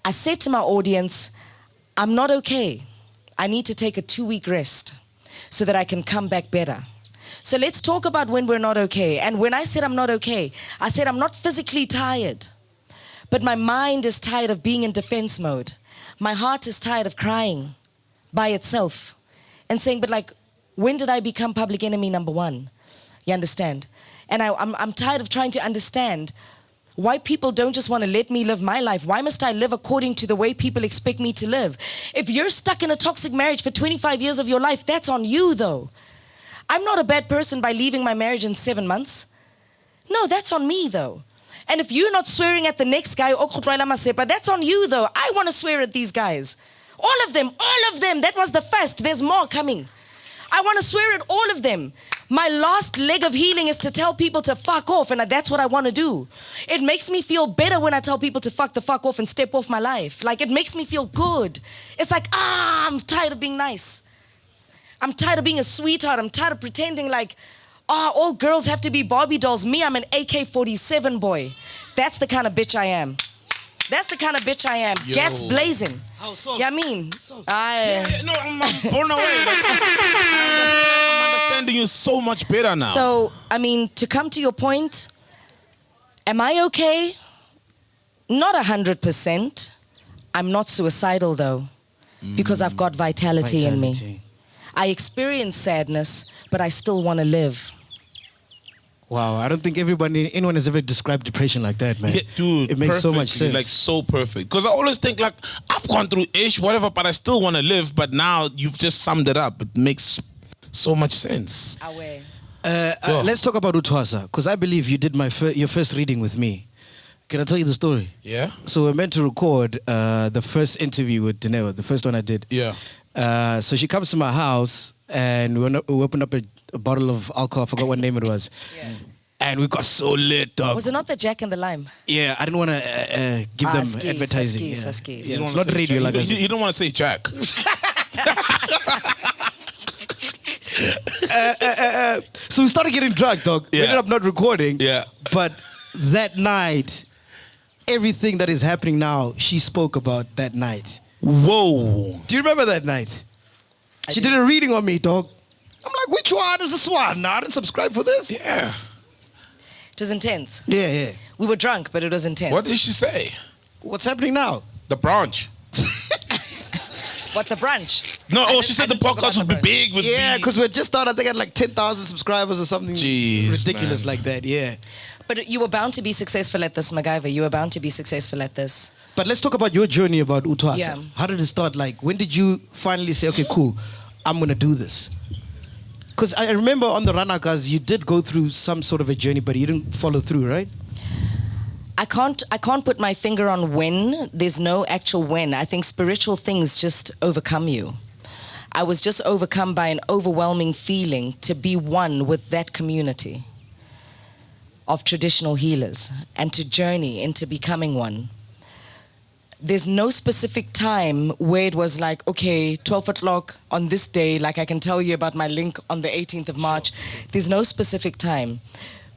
I said to my audience, I'm not okay. I need to take a 2-week rest so that I can come back better. So let's talk about when we're not okay. And when I said I'm not okay, I said I'm not physically tired, but my mind is tired of being in defense mode. My heart is tired of crying by itself and saying, but like, when did I become public enemy number one? You understand? And I'm tired of trying to understand why people don't just want to let me live my life. Why must I live according to the way people expect me to live? If you're stuck in a toxic marriage for 25 years of your life, that's on you though. I'm not a bad person by leaving my marriage in 7 months. No, that's on me though. And if you're not swearing at the next guy, that's on you though. I want to swear at these guys. All of them. That was the first. There's more coming. I want to swear at all of them. My last leg of healing is to tell people to fuck off, and that's what I want to do. It makes me feel better when I tell people to fuck the fuck off and step off my life. Like, it makes me feel good. It's like, I'm tired of being nice. I'm tired of being a sweetheart. I'm tired of pretending like, all girls have to be Barbie dolls. Me, I'm an AK-47 boy. That's the kind of bitch I am. That's the kind of bitch I am. Yo. Gats blazing. Yeah, I mean, No, I'm blown away. I'm understanding you so much better now. So, I mean, to come to your point, am I okay? Not 100%. I'm not suicidal though, because I've got vitality in me. I experience sadness, but I still want to live. Wow, I don't think anyone has ever described depression like that, man. Yeah, dude, it makes so much sense. Like, so perfect. Because I always think, like, I've gone through ish, whatever, but I still want to live. But now you've just summed it up. It makes so much sense. Let's talk about Utwasa, because I believe you did your first reading with me. Can I tell you the story? Yeah. So we're meant to record the first interview with Dineo, the first one I did. Yeah. So she comes to my house, and we opened up a bottle of alcohol. I forgot what name it was. Yeah. And we got so lit, dog. Was it not the Jack and the Lime? Yeah, I didn't want to give them advertising. Skis. Yeah, it's not radio Jack. like that. You don't want to say Jack. So we started getting drunk, dog. We Yeah. ended up not recording. Yeah. But that night, everything that is happening now, she spoke about that night. Whoa. Do you remember that night? She did a reading on me, dog. I'm like, which one is this one? No, I didn't subscribe for this. Yeah. It was intense. Yeah. We were drunk, but it was intense. What did she say? What's happening now? The branch. What, the brunch? No, she said the podcast would be big with Yeah, me. because we just started, I think, at like 10,000 subscribers or something ridiculous man. like that, yeah. But you were bound to be successful at this, MacGyver. You were bound to be successful at this. But let's talk about your journey about Utwasa. Yeah. How did it start? Like, when did you finally say, okay, cool, I'm going to do this? Because I remember on the Ranakas, you did go through some sort of a journey, but you didn't follow through, right? I can't put my finger on when. There's no actual when. I think spiritual things just overcome you. I was just overcome by an overwhelming feeling to be one with that community of traditional healers and to journey into becoming one. There's no specific time where it was like, okay, 12 o'clock on this day, like I can tell you about my link on the 18th of March. There's no specific time.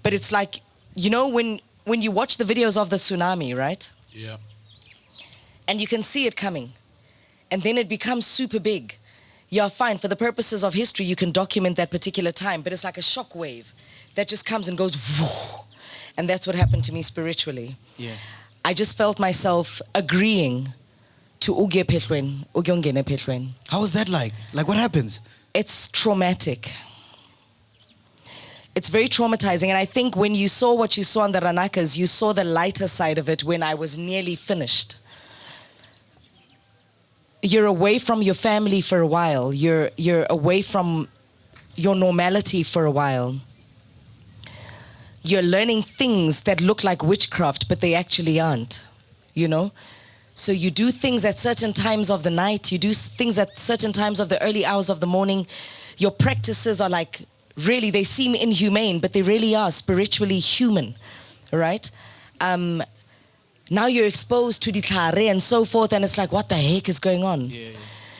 But it's like, you know, when you watch the videos of the tsunami, right? Yeah. And you can see it coming. And then it becomes super big. Yeah, fine. For the purposes of history, you can document that particular time. But it's like a shock wave that just comes and goes. And that's what happened to me spiritually. Yeah. I just felt myself agreeing to uge phehlweni, ugyongena phehlweni. How was that like? Like, what happens? It's traumatic. It's very traumatizing. And I think when you saw what you saw on the Ranakas, you saw the lighter side of it when I was nearly finished. You're away from your family for a while. You're away from your normality for a while. You're learning things that look like witchcraft, but they actually aren't, you know? So you do things at certain times of the night. You do things at certain times of the early hours of the morning. Your practices are like, really, they seem inhumane, but they really are spiritually human, right? Now you're exposed to ditlhare and so forth, and it's like, what the heck is going on? Yeah.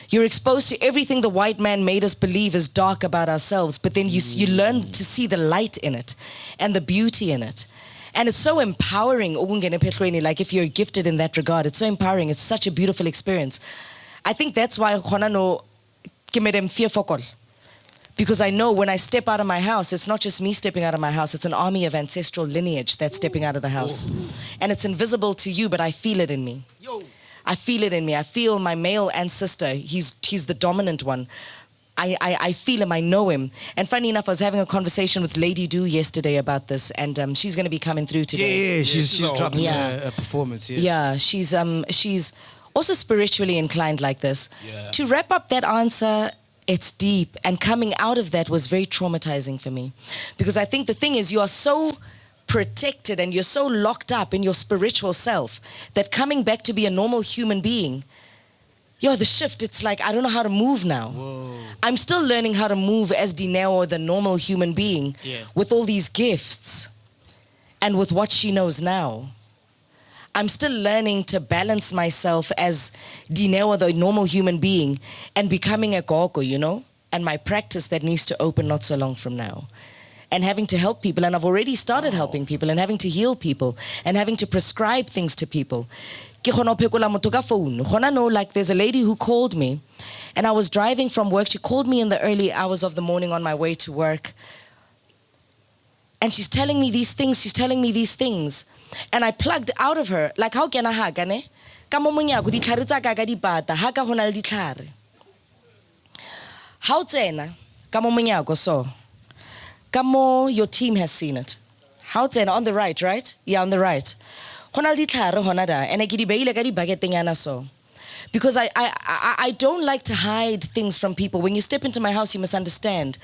You're exposed to everything the white man made us believe is dark about ourselves, but then you learn to see the light in it and the beauty in it. And it's so empowering, like if you're gifted in that regard, it's so empowering. It's such a beautiful experience. I think that's why because I know when I step out of my house, it's not just me stepping out of my house, it's an army of ancestral lineage that's stepping out of the house. And it's invisible to you, but I feel it in me. I feel it in me. I feel my male ancestor. He's the dominant one. I feel him. I know him. And funny enough, I was having a conversation with Lady Do yesterday about this, and she's going to be coming through today. Yeah, she's dropping a performance. Yeah, she's also spiritually inclined like this. Yeah. To wrap up that answer, it's deep, and coming out of that was very traumatizing for me, because I think the thing is, you are so protected and you're so locked up in your spiritual self that coming back to be a normal human being, the shift, it's like, I don't know how to move now. Whoa. I'm still learning how to move as Dineo, the normal human being, with all these gifts and with what she knows now. I'm still learning to balance myself as Dineo, the normal human being, and becoming a gogo, and my practice that needs to open not so long from now. And having to help people, and I've already started helping people, and having to heal people, and having to prescribe things to people. Like there's a lady who called me, and I was driving from work. She called me in the early hours of the morning on my way to work. And she's telling me these things. And I plugged out of her, like, how can I haga ne? Kamo monyago ditlhare tsa ka ka dipata, ha ka hona le ditlhare. How tsena, kamo monyago so. Kamo, your team has seen it. How tsena, on the right, right? Yeah, on the right. Hona le ditlhare hona da, and I ke di beile ka di baketenyana so. Because I don't like to hide things from people. When you step into my house, you must understand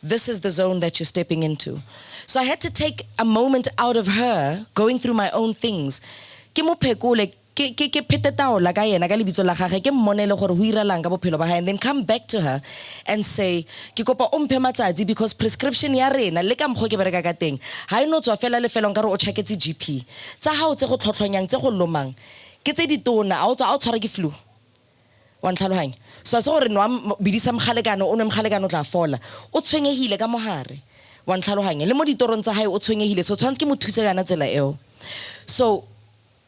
this is the zone that you're stepping into. So I had to take a moment out of her going through my own things. Ke mo phekole ke phete taola ka yena ka lebitso la gagwe ke mmonele gore ho iralang ka bophelo ba hae, and then come back to her and say ke kopa o mphe matsatsi because prescription ya rena le ka mkgo ke bereka ka teng ha ino tswa fela le fela nkare o checketse GP tsa hao tse go tlhotlhonyang tse go lomang ke tse ditona a o tshwara ke flu wa ntlhalohanya so a se gore no bidisa mgalekano o nwe mgalekano tla fola o tshwenyehile ka mohare wa ntlhalohanya le mo ditorong tsa hae o tshwenyehile so tshwantse ke mo thuse kana tsela eo. So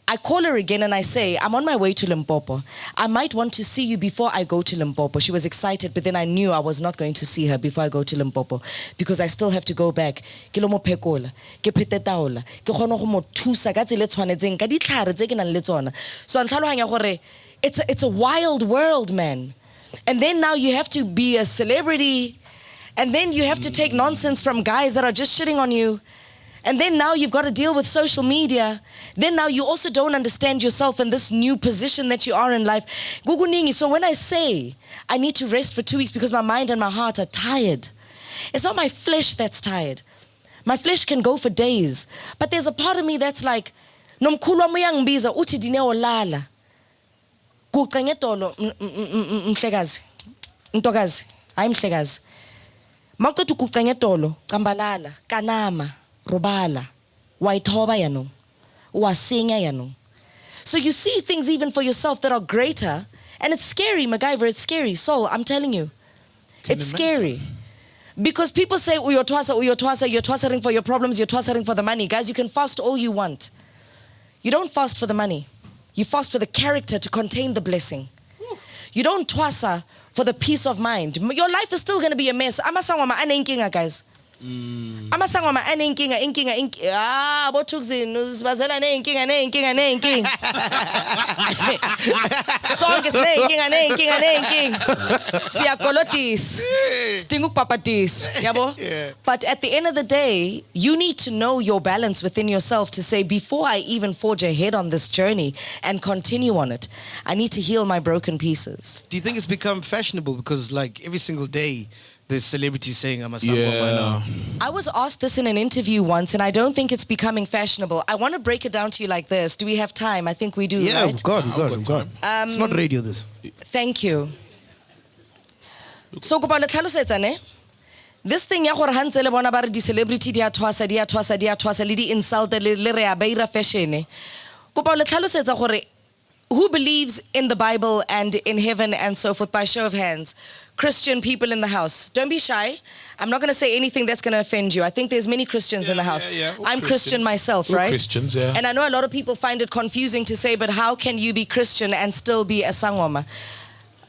I call her again and I say, I'm on my way to Limpopo. I might want to see you before I go to Limpopo. She was excited, but then I knew I was not going to see her before I go to Limpopo because I still have to go back. Ke lo mo phekola, ke phete taola, ke kgona go mo thusa ka tsela tshwanetseng ka ditlhare tse ke nang le tsona. So ntlhalohanya gore it's a wild world, man. And then now you have to be a celebrity, and then you have to take nonsense from guys that are just shitting on you. And then now you've got to deal with social media. Then now you also don't understand yourself in this new position that you are in life. Guguningi. So when I say I need to rest for 2 weeks because my mind and my heart are tired, it's not my flesh that's tired. My flesh can go for days. But there's a part of me that's like, nomkhulu wami uyangibiza uthi Dineo lala. Kuqengetolo mhlekazi. Ntokazi, hayi mhlekazi. Maqedwe kuqengetolo, kambalala, kanama. Robala, waithoba yano, wasinya yano. So you see things even for yourself that are greater, and it's scary, MacGyver, it's scary. Soul, I'm telling you, it's scary. Because people say, you're twassering for your problems, you're twassering for the money. Guys, you can fast all you want. You don't fast for the money. You fast for the character to contain the blessing. You don't twassa for the peace of mind. Your life is still going to be a mess. Amasangwama anenkinga, guys. Amasangwama anenkinga bothukzini uzibazela nenkinga sonke sinenkinga siyakolotisa sidinga ukupapatisa yabo. But at the end of the day, you need to know your balance within yourself to say, before I even forge ahead on this journey and continue on it, I need to heal my broken pieces. Do you think it's become fashionable because like every single day there's celebrities saying I'm a sangoma now? I was asked this in an interview once, and I don't think it's becoming fashionable. I want to break it down to you like this. Do we have time? I think we do, yeah, right? we've got. It's not radio, this. Thank you. So, this thing ya gore hantse le bona ba re di celebrity dia twasa le di insult le re a ba ira fashion. Kopa le tlhalosetsa gore who believes in the Bible and in heaven and so forth, by show of hands? Christian people in the house. Don't be shy. I'm not going to say anything that's going to offend you. I think there's many Christians in the house. I'm Christian myself, We're right? Christians, yeah. And I know a lot of people find it confusing to say, but how can you be Christian and still be a sangoma?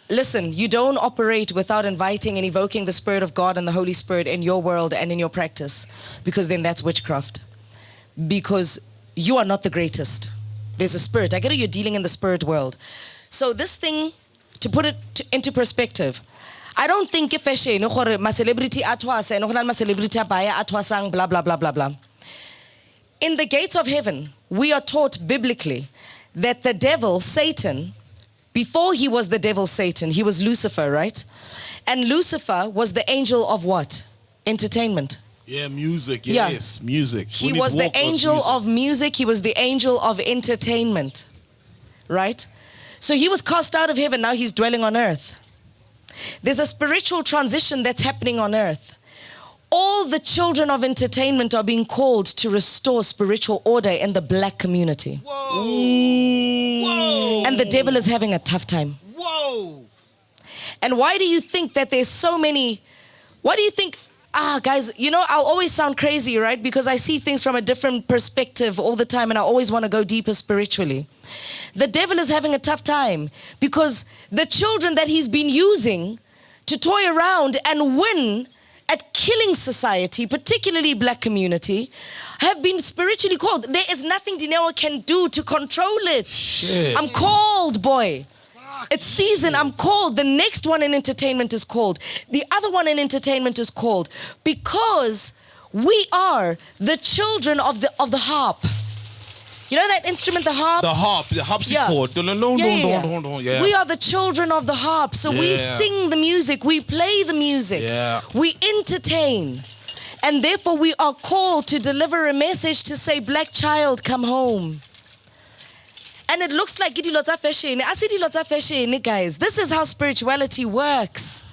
Listen, you don't operate without inviting and evoking the Spirit of God and the Holy Spirit in your world and in your practice, because then that's witchcraft. Because you are not the greatest. There's a spirit. I get it, you're dealing in the spirit world. So this thing, to put it into perspective, I don't think if fashion gore ma celebrity atwasa no ma celebrity abaya atwasang blah blah blah blah blah. In the gates of heaven, we are taught biblically that the devil, Satan, before he was the devil Satan, he was Lucifer, right? And Lucifer was the angel of what? Entertainment. Yeah, music. Yeah. Yes, music. He was the angel of music. He was the angel of entertainment. Right? So he was cast out of heaven. Now he's dwelling on earth. There's a spiritual transition that's happening on earth. All the children of entertainment are being called to restore spiritual order in the black community. Whoa. Whoa. And the devil is having a tough time. Whoa. And why do you think that there's so many, why do you think, guys, you know, I'll always sound crazy, right? Because I see things from a different perspective all the time and I always want to go deeper spiritually. The devil is having a tough time because the children that he's been using to toy around and win at killing society, particularly black community, have been spiritually called. There is nothing Dineo can do to control it. Shit. I'm called, boy. It's season, I'm called. The next one in entertainment is called. The other one in entertainment is called. Because we are the children of the harp. You know that instrument, the harp? The harpsichord. Yeah. We are the children of the harp. So we sing the music, we play the music, we entertain. And therefore we are called to deliver a message to say, black child, come home. And it looks like lots of fashion. I see lots of fashion, guys. This is how spirituality works.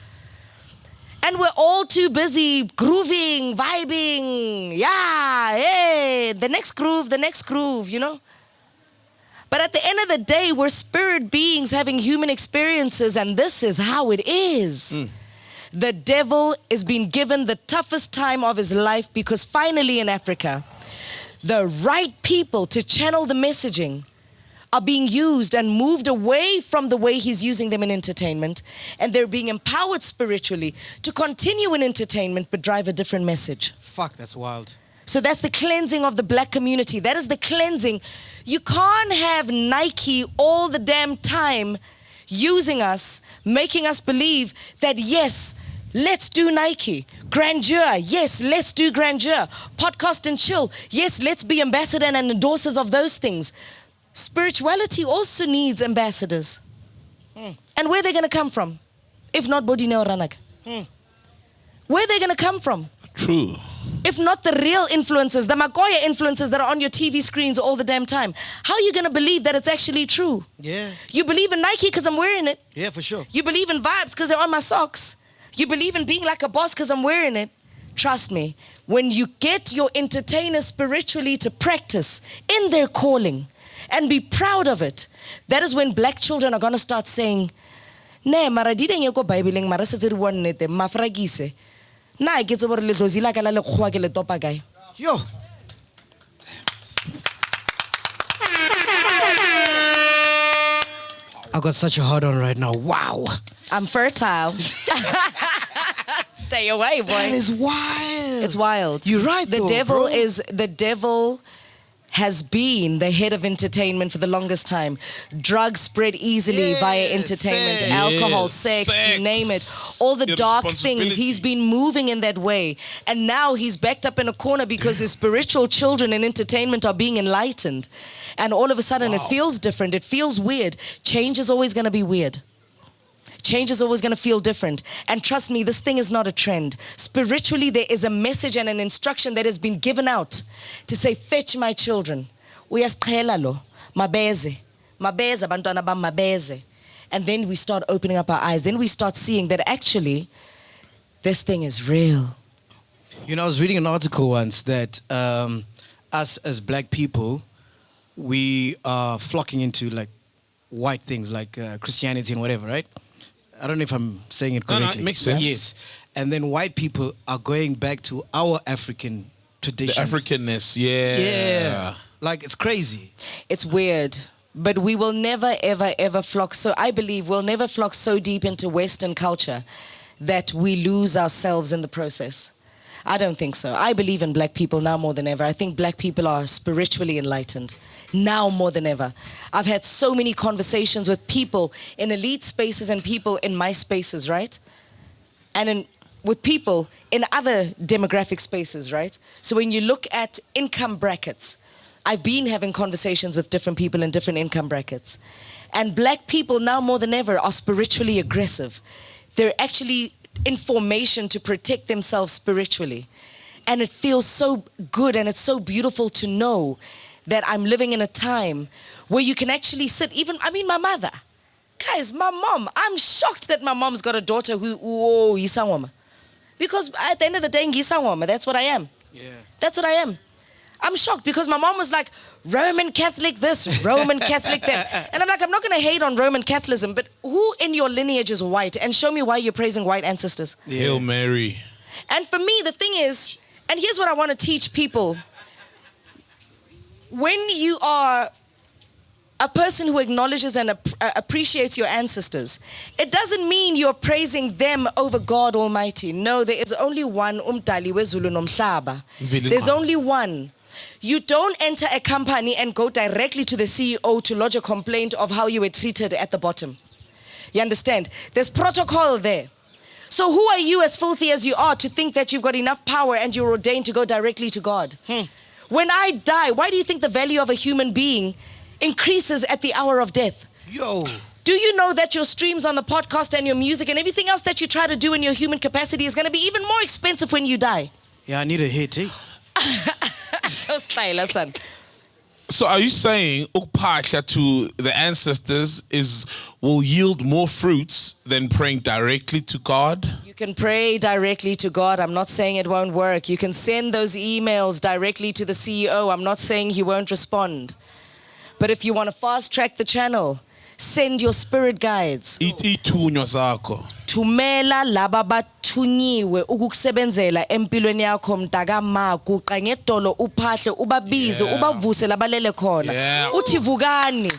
And we're all too busy grooving, vibing. Yeah, hey, the next groove, you know. But at the end of the day, we're spirit beings having human experiences, and this is how it is. The devil is being given the toughest time of his life because finally in Africa, the right people to channel the messaging are being used and moved away from the way he's using them in entertainment, and they're being empowered spiritually to continue in entertainment but drive a different message. Fuck, that's wild. So that's the cleansing of the black community. That is the cleansing. You can't have Nike all the damn time using us, making us believe that yes, let's do Nike. Grandeur, yes, let's do Grandeur. Podcast and chill, yes, let's be ambassador and endorsers of those things. Spirituality also needs ambassadors. And where are they going to come from? If not Dineo Ranaka? Where are they going to come from? True. If not the real influencers, the Magoya influencers that are on your TV screens all the damn time. How are you going to believe that it's actually true? Yeah. You believe in Nike because I'm wearing it. Yeah, for sure. You believe in vibes because they're on my socks. You believe in being like a boss because I'm wearing it. Trust me, when you get your entertainers spiritually to practice in their calling, and be proud of it, that is when black children are going to start saying, ne mara di deng go bible mara se tsere wa nnete mafragise na ke tse bore le tlozi la ka la le khwa ke le topa kae Yo. I got such a hard on right now. Wow. I'm fertile. Stay away, boy. That is wild. It's wild. You're right, The devil has been the head of entertainment for the longest time. Drugs spread easily via entertainment, sex. alcohol, sex, you name it. All the dark things, he's been moving in that way. And now he's backed up in a corner because his spiritual children in entertainment are being enlightened. And all of a sudden it feels different, it feels weird. Change is always going to be weird. Change is always going to feel different. And trust me, this thing is not a trend. Spiritually, there is a message and an instruction that has been given out to say, fetch my children. Uyasiqhela lo, mabeze. Mabeze, bantwana bam mabeze. And then we start opening up our eyes. Then we start seeing that actually, this thing is real. You know, I was reading an article once that us as black people, we are flocking into like white things like Christianity and whatever, right? I don't know if I'm saying it correctly. No, it makes sense. Yes. And then white people are going back to our African traditions. The Africanness, yeah. Like, it's crazy. It's weird. But we will never, ever, ever flock. So I believe we'll never flock so deep into Western culture that we lose ourselves in the process. I don't think so. I believe in black people now more than ever. I think black people are spiritually enlightened. Now more than ever. I've had so many conversations with people in elite spaces and people in my spaces, right? And with people in other demographic spaces, right? So when you look at income brackets, I've been having conversations with different people in different income brackets. And black people now more than ever are spiritually aggressive. They're actually in formation to protect themselves spiritually. And it feels so good and it's so beautiful to know that I'm living in a time where you can actually sit, my mother. Guys, my mom, I'm shocked that my mom's got a daughter who, isangoma. Because at the end of the day, ngisangoma, that's what I am. Yeah. That's what I am. I'm shocked because my mom was like, Roman Catholic this, Roman Catholic that. And I'm like, I'm not going to hate on Roman Catholicism, but who in your lineage is white? And show me why you're praising white ancestors. Yeah. Hail Mary. And for me, the thing is, and here's what I want to teach people. When you are a person who acknowledges and appreciates your ancestors, it doesn't mean you're praising them over God Almighty. No, there is only one umdali wezulu nomhlaba. There's only one. You don't enter a company and go directly to the CEO to lodge a complaint of how you were treated at the bottom. You understand? There's protocol there. So who are you, as filthy as you are, to think that you've got enough power and you're ordained to go directly to God? When I die, why do you think the value of a human being increases at the hour of death? Yo. Do you know that your streams on the podcast and your music and everything else that you try to do in your human capacity is going to be even more expensive when you die? Yeah, I need a hit, eh? Son. So are you saying ukupahla to the ancestors will yield more fruits than praying directly to God? You can pray directly to God. I'm not saying it won't work. You can send those emails directly to the CEO. I'm not saying he won't respond. But if you want to fast track the channel, send your spirit guides. Ithunywa zakho. Thumela laba bathunyiwe ukukusebenzela empilweni yakho mntaka magu qangetolo uphahle ubabize ubavuse labalele khona uthi vukani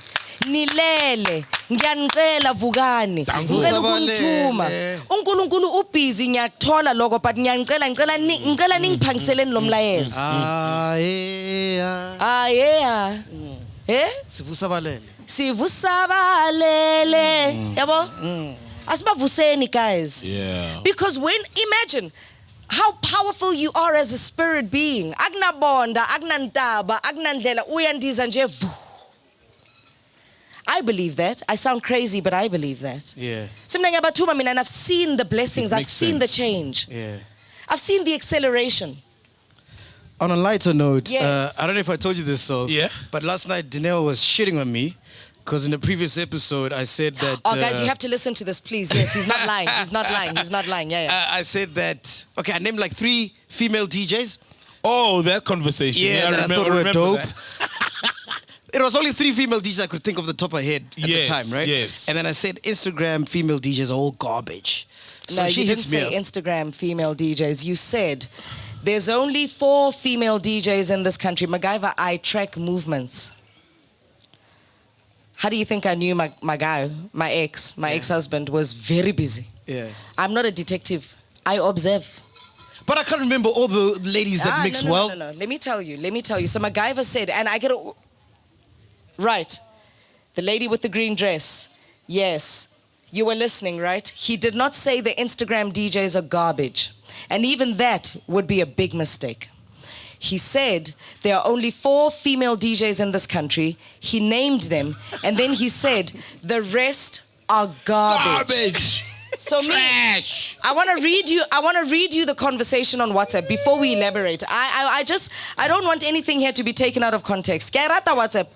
nilele ngiyanicela vukani ngicela ukunithuma uNkulunkulu ubusy ngiyathola lokho but ngicela ningiphangiseleni lo mlayezo sivusabalele yabo asibavuseni guys. Yeah. Because imagine how powerful you are as a spirit being. Agnabonda, agnantaba, agnandlela, uyandiza nje vu. I believe that. I sound crazy, but I believe that. Yeah. And I've seen the blessings, I've seen the change. Yeah. I've seen the acceleration. On a lighter note, Yes. I don't know if I told you this, but last night Dineo was shitting on me because in the previous episode I said that... Oh, guys, you have to listen to this, please. Yes, he's not lying. He's not lying. He's not lying. Yeah. I said that... Okay, I named like 3 female DJs. Oh, that conversation. Yeah, that I thought were dope. It was only 3 female DJs I could think of the top of my head at the time, right? Yes. And then I said Instagram female DJs are all garbage. So No, she you didn't hits me say up. Instagram female DJs. You said there's only 4 female DJs in this country. MacGyver, I track movements. How do you think I knew my guy, my ex-husband was very busy? Yeah. I'm not a detective. I observe. But I can't remember all the ladies that mix well. No. Let me tell you. So MacGyver said, and I get it right. The lady with the green dress. Yes. You were listening, right? He did not say the Instagram DJs are garbage. And even that would be a big mistake. He said there are only 4 female DJs in this country. He named them. And then he said the rest are garbage. So Trash. I want to read you the conversation on WhatsApp before we elaborate. I don't want anything here to be taken out of context. Ke rata WhatsApp.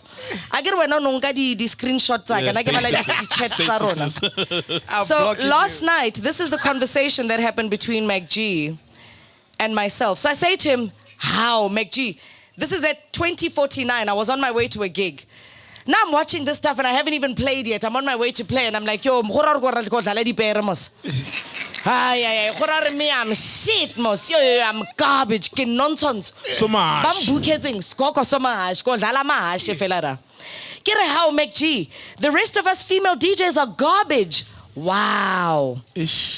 I get when nonga di screenshots and I get like chat tsa rona. So last night, this is the conversation that happened between MacG and myself. So I say to him, how MacG? This is at 2049. I was on my way to a gig. Now I'm watching this stuff and I haven't even played yet. I'm on my way to play and I'm like, yo, I'm shit, mos. Yo, I'm garbage, nonsense. So much. How MacG? The rest of us female DJs are garbage. Wow.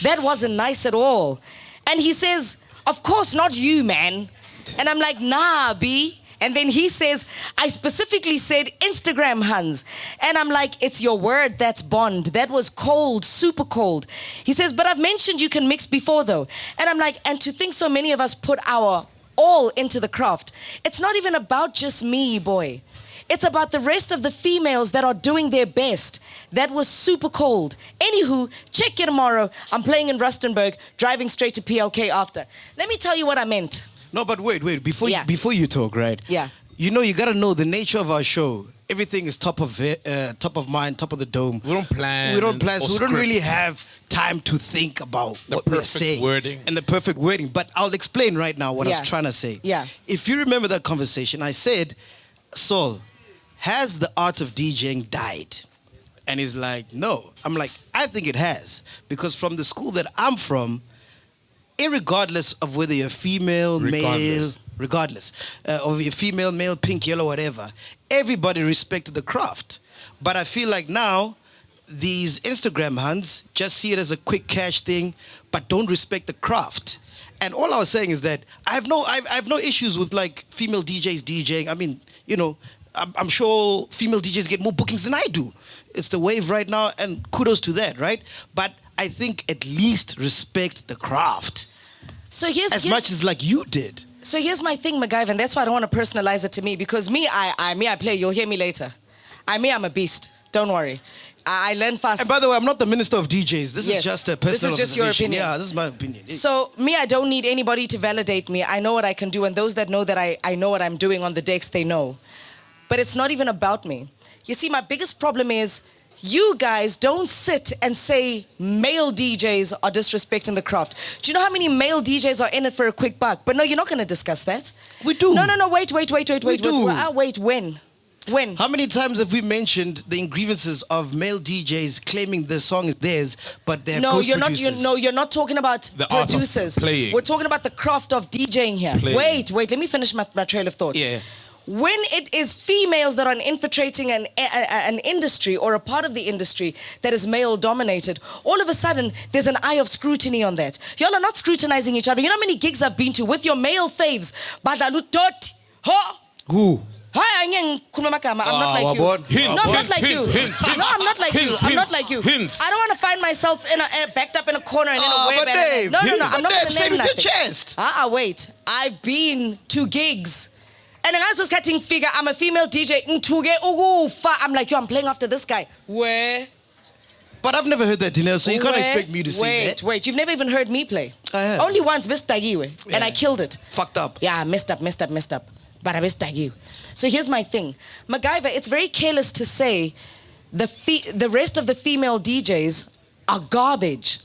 That wasn't nice at all. And he says, of course not you, man. And I'm like, nah, B. And then he says, I specifically said Instagram Hans. And I'm like, it's your word, that's bond. That was cold, super cold. He says, but I've mentioned you can mix before though. And I'm like, and to think so many of us put our all into the craft. It's not even about just me, boy. It's about the rest of the females that are doing their best. That was super cold. Anywho, check you tomorrow. I'm playing in Rustenburg, driving straight to PLK after. Let me tell you what I meant. No, but wait. Before Yeah. before you talk, right? Yeah. You know, you gotta know the nature of our show. Everything is top of mind, top of the dome. We don't plan. We don't plan, or so we don't really script. have time to think about The what we're perfect saying wording. and the perfect wording. But I'll explain right now what I Yeah. was trying to say. Yeah. If you remember that conversation, I said, Saul, has the art of DJing died? And he's like, no. I'm like, I think it has. Because from the school that I'm from, irregardless of whether you're female, male, regardless of you're female, male, pink, yellow, whatever, everybody respected the craft. But I feel like now, these Instagram hunts just see it as a quick cash thing, but don't respect the craft. And all I was saying is that I have no issues with like female DJs DJing. I mean, you know, I'm sure female DJs get more bookings than I do. It's the wave right now, and kudos to that, right? But I think at least respect the craft So here's much as like you did. So here's my thing, MacGyver, and that's why I don't want to personalize it to me, because I play. You'll hear me later. I'm a beast. Don't worry. I learn fast. And by the way, I'm not the minister of DJs. This Yes. is just a personal This is just your observation. opinion. Yeah, this is my opinion. So I don't need anybody to validate me. I know what I can do, and those that know that I know what I'm doing on the decks, they know. But it's not even about me. You see, my biggest problem is you guys don't sit and say male DJs are disrespecting the craft. Do you know how many male DJs are in it for a quick buck? But no, you're not going to discuss that. We do. No, wait. We do. Wait, when? When? How many times have we mentioned the grievances of male DJs claiming the song is theirs, but they're ghost producers? You're not talking about The art of producers. playing. We're talking about the craft of DJing here. Playing. Wait, let me finish my trail of thought. Yeah. When it is females that are infiltrating an industry or a part of the industry that is male dominated, all of a sudden there's an eye of scrutiny on that. Y'all are not scrutinizing each other. You know how many gigs I've been to with your male faves? Who? Hi, I'm not like you. what? Hints, No, I'm not hints, like you. hints, hints, No, I'm not like you. hints, I'm not hints, like you. hints. I don't want to find myself backed up in a corner and in a web. but Dave, No, I'm not going to say name it with nothing. your chest. Wait. I've been to gigs. And I was just getting figure, I'm a female DJ. I'm like, yo, I'm playing after this guy. Where? But I've never heard that, Dineo, so you can't expect me to say that. Wait, you've never even heard me play. I have. Only once, Miss Tagiwe. And I killed it. Fucked up. Yeah, I messed up. But I missed you. So here's my thing. MacGyver, it's very careless to say the rest of the female DJs are garbage.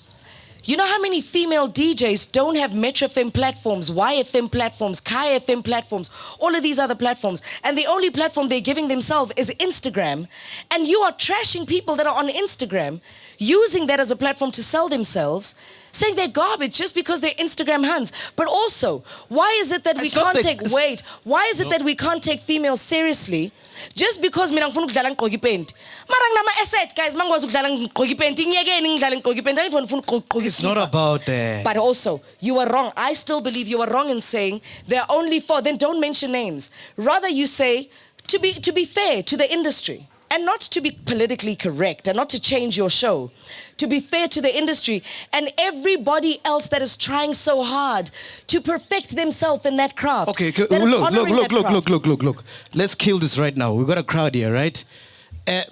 You know how many female DJs don't have Metro FM platforms, YFM platforms, Kai FM platforms, all of these other platforms, and the only platform they're giving themselves is Instagram, and you are trashing people that are on Instagram, using that as a platform to sell themselves, saying they're garbage just because they're Instagram hands. But also, why is it that we can't take, wait, why is it that we can't take females seriously just because mina ngifuna ukudlala ngigqoka ipenti? Mara nginama asset guys, mangikwazi ukudlala ngigqoka ipenti, ngiyekeni ngidlale ngigqoka ipenti, angithi ngifuna ukugqoka It's not about that. But also, you are wrong. I still believe you are wrong in saying there are only 4. Then don't mention names. Rather, you say to be fair to the industry and not to be politically correct and not to change your show. To be fair to the industry and everybody else that is trying so hard to perfect themselves in that craft. Okay, that is honoring that craft. look. Let's kill this right now. We've got a crowd here, right?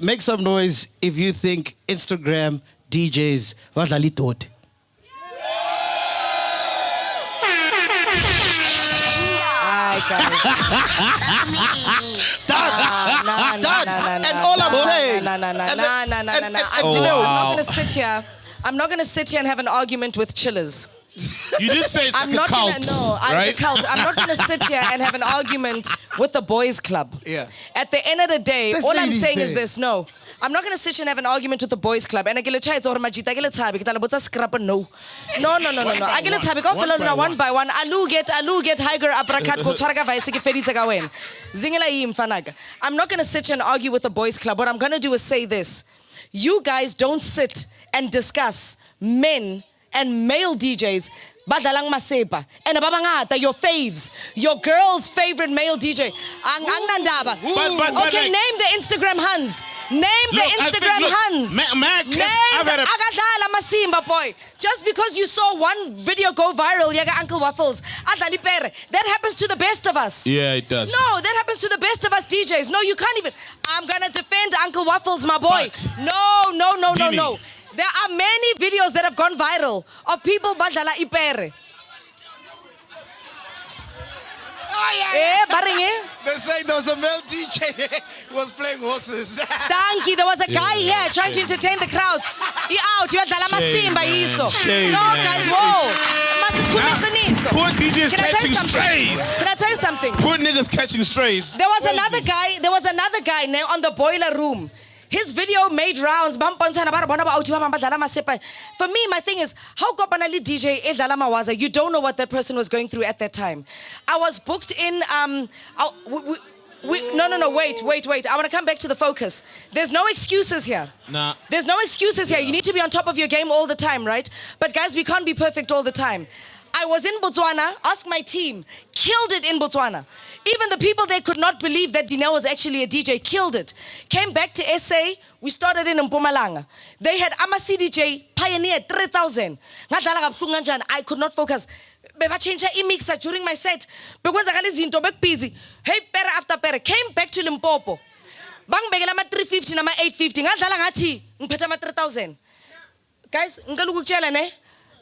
Make some noise if you think Instagram DJs badlala idoti. And all I'm saying, I'm not gonna sit here and have an argument with chillers. You did say it's I'm like not a cult, it's a cult. I'm not gonna sit here and have an argument with the boys club. Yeah. At the end of the day, This all I'm lady's saying is there. this: no, I'm not gonna sit here and have an argument with the boys club. And I get a chance or majita, get a tabi, get a bota scrapper. No. I get a tabi. Go follow one by one. Alu get higher abrakat go twarga vaisi ke feditsa ka wena. Zingela yim fanaga. I'm not gonna sit here and argue with the boys club. What I'm gonna do is say this: you guys don't sit and discuss men and male DJs. Badalang Masepa. And ababangata, your faves. Your girl's favorite male DJ. Ang nandaba. Okay, name the Instagram hands. Name the Instagram hands. Name Agadala Masimba boy. Just because you saw one video go viral, yaga Uncle Waffles. Adali Pere. That happens to the best of us. Yeah, it does. No, that happens to the best of us DJs. No, you can't even. I'm gonna defend Uncle Waffles, my boy. But, No. There are many videos that have gone viral of people badala ipere. They're saying there was a male DJ who was playing horses. Thank you. There was a guy here trying to entertain the crowds. Out. You had Masimba Iso. No, guys, whoa. Poor DJs catching strays. Can I tell you something? Poor niggas catching strays. There was another guy on the boiler room. His video made rounds. For me, my thing is, how Kopanali DJ Mawaza, you don't know what that person was going through at that time. I was booked in, no, wait. I want to come back to the focus. There's no excuses here. Nah. There's no excuses here. You need to be on top of your game all the time, right? But guys, we can't be perfect all the time. I was in Botswana, ask my team, killed it in Botswana. Even the people there could not believe that Dineo was actually a DJ, killed it. Came back to SA, we started in Mpumalanga. They had Amasi DJ, Pioneer, 3,000. I could not focus. I changed a mixer during my set. Busy. Hey, pere after pere. Came back to Limpopo. Bang begela ma 350 na ma 850. Ngadlala ngathi ngiphetha ma 3,000. Guys, ngicela ukutshela ne.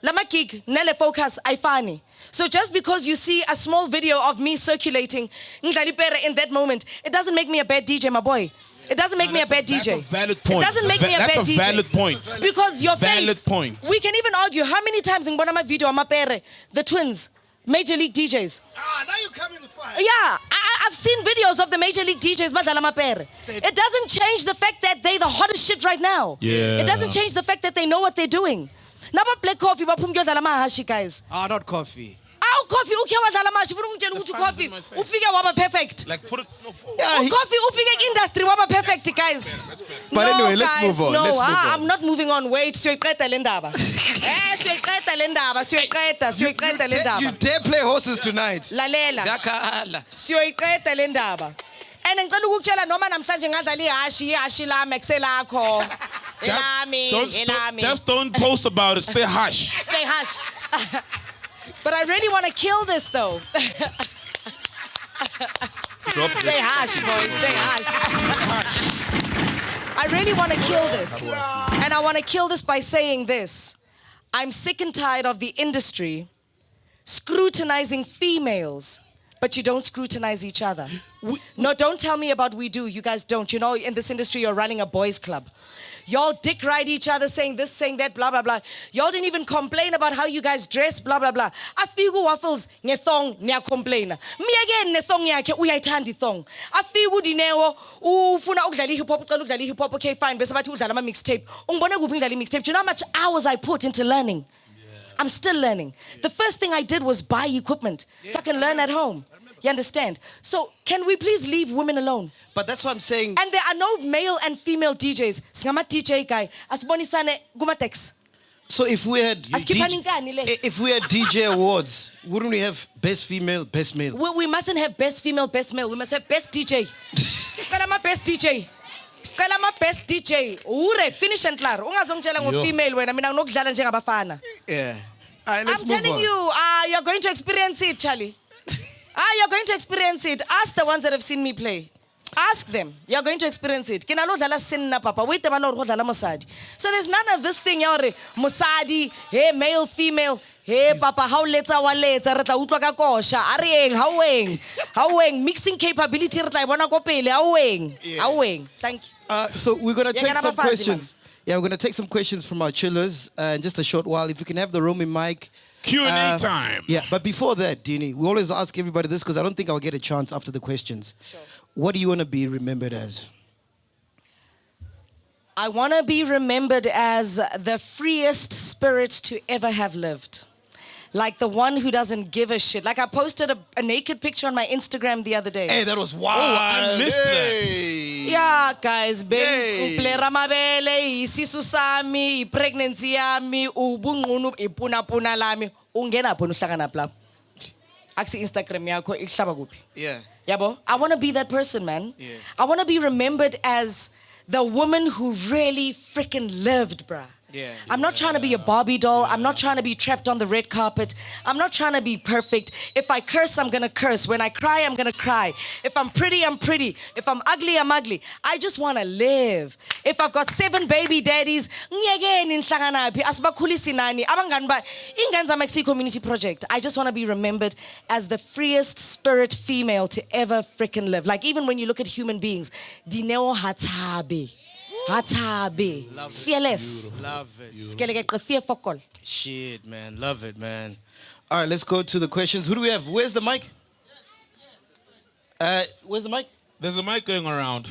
Lama gig nele focus ayifani. So just because you see a small video of me circulating in that moment, it doesn't make me a bad DJ, my boy. It doesn't make me a bad DJ. That's a valid point. It doesn't make me a bad DJ. That's a valid point. Because your valid face. Point. We can even argue how many times in my video, the twins, Major League DJs. Now you're coming with fire. Yeah, I've seen videos of the Major League DJs, it doesn't change the fact that they're the hottest shit right now. Yeah. It doesn't change the fact that they know what they're doing. Naba black coffee, guys. Not coffee. Coffee, coffee. Ufike waba perfect. Like put it Coffee, ufike industry waba perfect, guys. But anyway, let's move on. No, Let's move on. I'm not moving on. Wait, siyoyiqeda le ndaba. Siyoyiqeda. You dare play horses tonight? Lalela. Zakala. Siyoyiqeda le ndaba. And ngicela ukukutshela noma namhlanje ngadlala ihashi lami ekselakho. Elami. Just don't post about it. Stay hush. Stay hush. But I really want to kill this though. Stay hush, boys. Stay hush. I really want to kill this. And I want to kill this by saying this. I'm sick and tired of the industry scrutinizing females, but you don't scrutinize each other. No, don't tell me about we do. You guys don't. You know, in this industry, you're running a boys' club. Y'all dick ride each other saying this, saying that, blah, blah, blah. Y'all didn't even complain about how you guys dress, blah, blah, blah. Afigu waffles, ngethong, niya complain. Me again, nethong yakhe, uyayithanda ithong. Afigu Dineo, ufuna ukudlala hip-hop, uqala ukudlala hip-hop, okay, fine. Bese bathi udlala ama-mixtape. Ungibone kuphi ngidlala mixtape? Do you know how much hours I put into learning? I'm still learning. The first thing I did was buy equipment so I can learn at home. You understand? So can we please leave women alone? But that's what I'm saying. And there are no male and female DJs. Singama DJ guy. Asbonisane gumatex. So if we had DJ awards, wouldn't we have best female, best male? We mustn't have best female, best male. We must have best DJ. Skalama best DJ. Skalama best DJ. Ure finish and clar. Ungazongitshela ngofemale wena mina nginokudlala njengabafana. Yeah. All right, let's I'm move telling on. you, you're going to experience it, Charlie. You're going to experience it. Ask the ones that have seen me play. Ask them. You're going to experience it. So there's none of this thing. Musadi, hey, male, female. Hey, papa, how later, what later? Howing, mixing capability. Thank you. So we're going to take some questions. Yeah, we're going to take some questions from our chillers in just a short while. If you can have the roaming mic. Q&A time. Yeah, but before that, Dini, we always ask everybody this because I don't think I'll get a chance after the questions. Sure. What do you want to be remembered as? I want to be remembered as the freest spirit to ever have lived. Like the one who doesn't give a shit. Like I posted a naked picture on my Instagram the other day. Hey, that was wild. Oh, I missed that. Yeah, guys. Isisu sami, pregnancy yami, ubunqunu ipuna lami. Ungena pho uhlangana lapha. Akusi Instagram yakho ihlaba kuphi? Yeah. Yabo, I want to be that person, man. Yeah. I want to be remembered as the woman who really freaking lived, bruh. I'm not trying to be a Barbie doll. I'm not trying to be trapped on the red carpet. I'm not trying to be perfect. If I curse, I'm gonna curse. When I cry, I'm gonna cry. If I'm pretty, I'm pretty. If I'm ugly, I'm ugly. I just wanna live. If I've got 7 baby daddies, MacG Community Project. I just wanna be remembered as the freest spirit female to ever freaking live. Like even when you look at human beings, Dineo Hatabe. Hatabe. Fearless. Love it. Fearful. Shit, man. Love it, man. All right, let's go to the questions. Who do we have? Where's the mic? Where's the mic? There's a mic going around.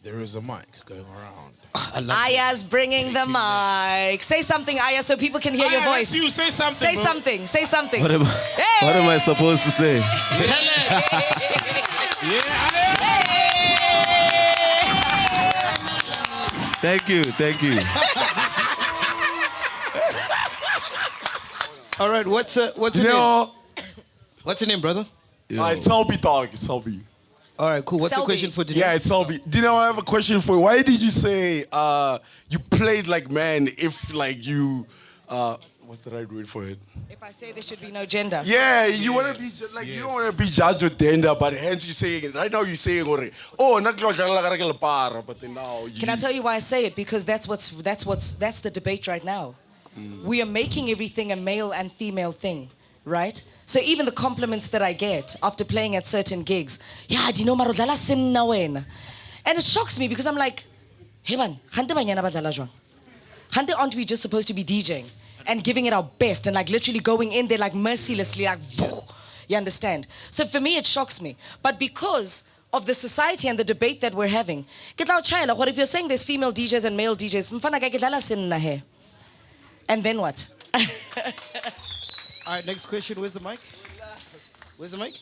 There is a mic going around. I love Aya's bringing the mic. Say something, Aya, so people can hear your voice. You say something. Say bro. something. Say something. What am I supposed to say? Thank you. All right, what's your name? What's your name, brother? It's Selby, dog. It's Selby. All right, cool. What's the Selby. question for today? Yeah, it's Selby. Dineo, I have a question for you. Why did you say you played like man if like you what's the right word for it? If I say there should be no gender. Yeah, you want to be like you don't want to be judged with gender, but hence you saying right now you're saying oh not but then now you, Can I tell you why I say it? Because that's the debate right now. We are making everything a male and female thing, right? So even the compliments that I get after playing at certain gigs, yeah, do you know marodlala sinna wena? And it shocks me because I'm like, hey man, hante banyana badlala jwang? Hante aren't we just supposed to be DJing and giving it our best and like literally going in there like mercilessly, like, you understand? So for me, it shocks me. But because of the society and the debate that we're having, what if you're saying there's female DJs and male DJs? And then what? All right, next question. Where's the mic? Where's the mic?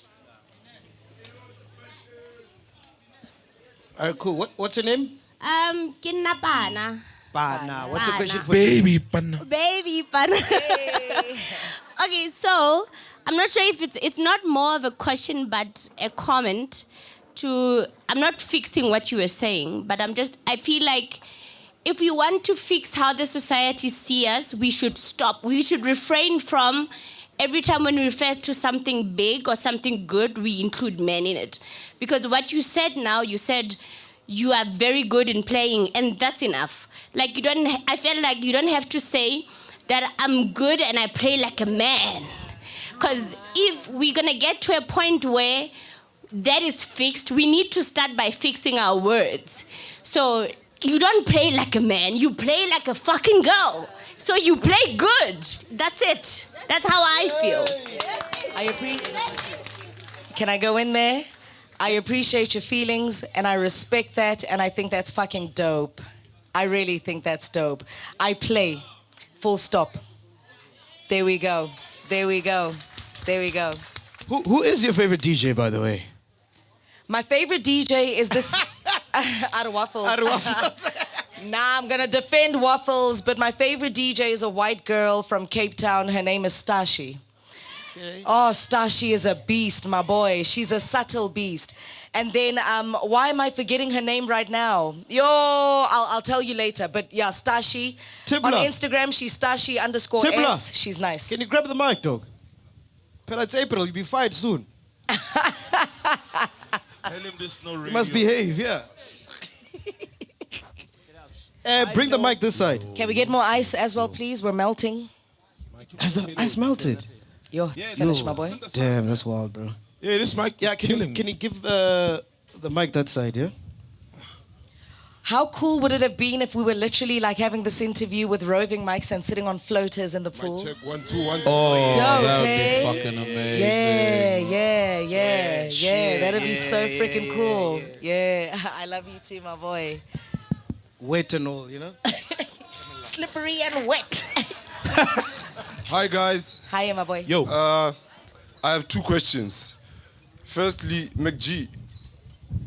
All right, cool. What's your name? Kinapana. Pana. What's the question for Baby panna. Baby pana. Okay, so I'm not sure if it's not more of a question but a comment to, I'm not fixing what you were saying, but I feel like if we want to fix how the society sees us, we should stop. We should refrain from every time when we refer to something big or something good, we include men in it. Because what you said now, you said you are very good in playing, and that's enough. Like I felt like you don't have to say that I'm good and I play like a man. Because if we're gonna get to a point where that is fixed, we need to start by fixing our words. So you don't play like a man, you play like a fucking girl. So you play good. That's it. That's how I feel. Can I go in there? I appreciate your feelings and I respect that and I think that's fucking dope. I really think that's dope. I play. Full stop. There we go. There we go. There we go. Who is your favorite DJ, by the way? My favorite DJ is this... Out of Waffles. Out of Waffles. Nah, I'm gonna defend Waffles, but my favorite DJ is a white girl from Cape Town. Her name is Stashi. Okay. Oh, Stashi is a beast, my boy. She's a subtle beast. And then, why am I forgetting her name right now? I'll tell you later. But yeah, Stashi. Tibla. On Instagram, she's Stashi_S. She's nice. Can you grab the mic, dog? Pella, it's April. You'll be fired soon. Tell him there's no radio. You must behave, yeah. Bring the mic this side. Can we get more ice as well, please? We're melting. Has the ice melted? It's finished, my boy. Damn, that's wild, bro. Yeah, this mic is killing me. Can you give the mic that side, yeah? How cool would it have been if we were literally like having this interview with roving mics and sitting on floaters in the pool? check 1 2 1 2. Oh, Dope, that would eh? be fucking amazing. Yeah. That'd be so freaking cool. Yeah, I love you too, my boy. Wet and all, you know? Slippery and wet. Hi guys. Hi, my boy. Yo. I have 2 questions. Firstly, MacG.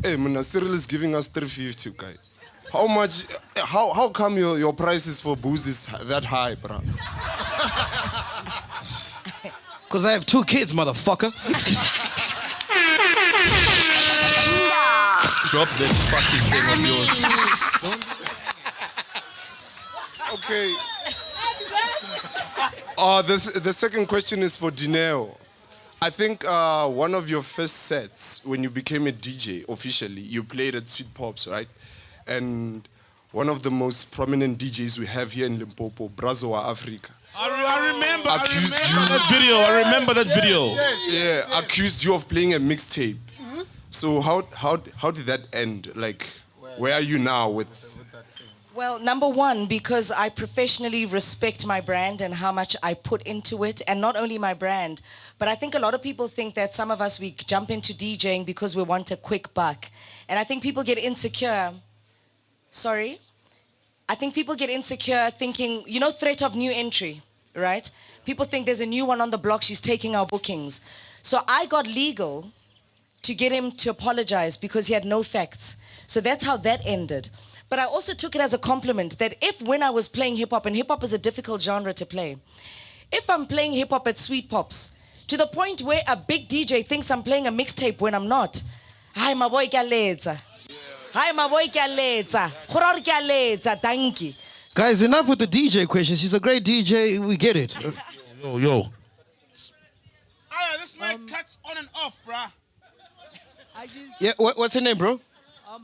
Hey, man, Cyril is giving us 350, guy. How much? How come your prices for booze is that high, bro? Because I have 2 kids, motherfucker. Drop that fucking thing of yours. Okay. The second question is for Dineo. I think one of your first sets when you became a DJ officially, you played at Sweet Pops, right? And one of the most prominent DJs we have here in Limpopo, Brazoa Africa. I remember that video. Yeah, accused you of playing a mixtape. So how did that end? Like, where are you now with? Well, number one, because I professionally respect my brand and how much I put into it, and not only my brand, but I think a lot of people think that some of us, we jump into DJing because we want a quick buck. And I think people get insecure. Sorry? I think people get insecure thinking, threat of new entry, right? People think there's a new one on the block, she's taking our bookings. So I got legal to get him to apologize because he had no facts. So that's how that ended. But I also took it as a compliment that if when I was playing hip-hop, and hip-hop is a difficult genre to play, if I'm playing hip-hop at Sweet Pops, to the point where a big DJ thinks I'm playing a mixtape when I'm not, hi, my boy, hi, my boy, thank you. Guys, enough with the DJ questions. She's a great DJ. We get it. Yo. This mic cuts on and off, bruh. Yeah, what's your name, bro?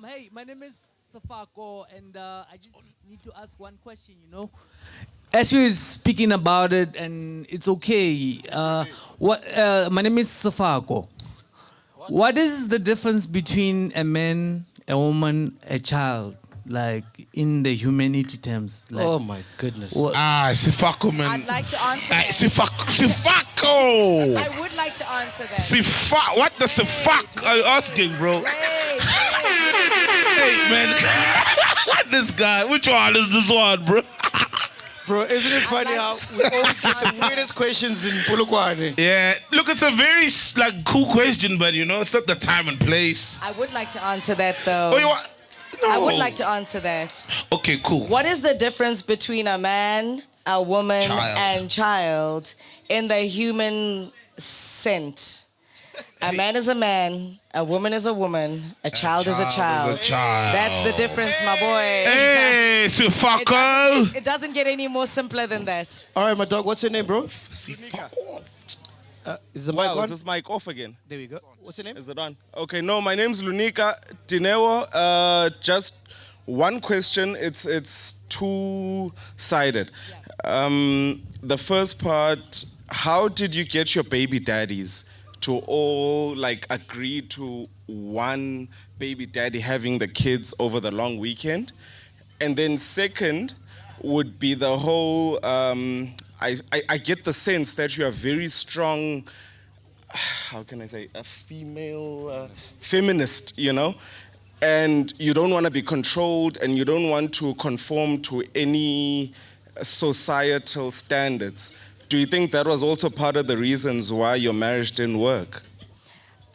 Hey, my name is Safako, and I just need to ask one question, As you were speaking about it, and it's okay. My name is Safako. What is the difference between a man, a woman, a child, like in the humanity terms? Like, oh my goodness. Sifako, man. I'd like to answer that. Sifako! I would like to answer that. What the Sifak are you asking, bro? Hey, man. This guy, which one is this one, bro? Bro, isn't it funny how we always get the weirdest questions in Polokwane? Yeah, look, it's a very cool question, but it's not the time and place. I would like to answer that, though. Oh, you want? No. I would like to answer that. Okay, cool. What is the difference between a man, a woman, and child in the human sense? A man is a man, a woman is a woman, a child is a child. That's the difference, my boy. Hey, Sifako! It doesn't get any more simpler than that. All right, my dog, what's your name, bro? Is the mic on? Is this mic off again? There we go. What's your name? Is it on? Okay, no, my name's Lunika Dineo. Just one question. It's two-sided. The first part, how did you get your baby daddies to all agree to one baby daddy having the kids over the long weekend? And then second would be the whole, I get the sense that you are very strong, how can I say, a female feminist, and you don't want to be controlled and you don't want to conform to any societal standards. Do you think that was also part of the reasons why your marriage didn't work?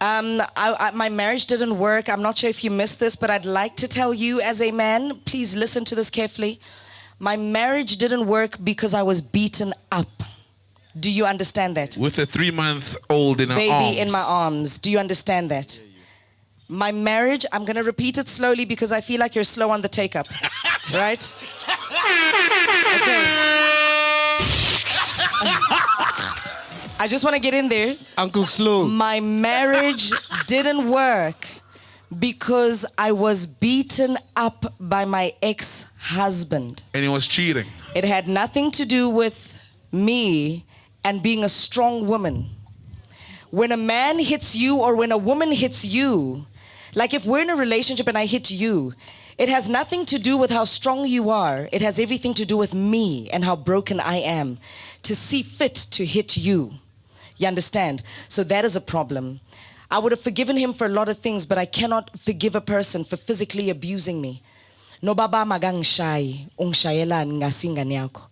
My marriage didn't work. I'm not sure if you missed this, but I'd like to tell you as a man, please listen to this carefully. My marriage didn't work because I was beaten up. Do you understand that? With a 3-month-old in her arms. Baby in my arms. Do you understand that? My marriage, I'm going to repeat it slowly because I feel like you're slow on the take-up. Right? Okay. I just want to get in there. Uncle Slow. My marriage didn't work because I was beaten up by my ex-husband. And he was cheating. It had nothing to do with me and being a strong woman. When a man hits you or when a woman hits you, like if we're in a relationship and I hit you, it has nothing to do with how strong you are. It has everything to do with me and how broken I am to see fit to hit you. You understand? So that is a problem. I would have forgiven him for a lot of things, but I cannot forgive a person for physically abusing me. No baba magang shy, ungshayela ngasinga niyako.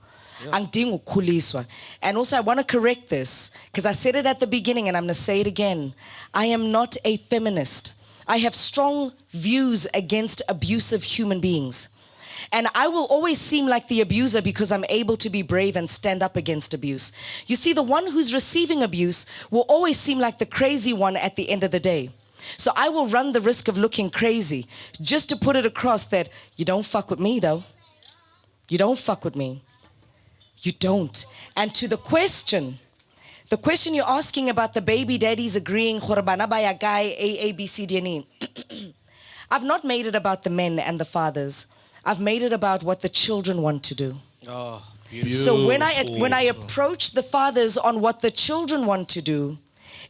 Angdingu kuliswa. And also I want to correct this because I said it at the beginning and I'm going to say it again. I am not a feminist. I have strong views against abusive human beings. And I will always seem like the abuser because I'm able to be brave and stand up against abuse. You see, the one who's receiving abuse will always seem like the crazy one at the end of the day. So I will run the risk of looking crazy just to put it across that you don't fuck with me though. You don't fuck with me. You don't. And to the question you're asking about the baby daddies agreeing, A, B, C, D, and E. I've not made it about the men and the fathers. I've made it about what the children want to do. Oh, so when I approach the fathers on what the children want to do,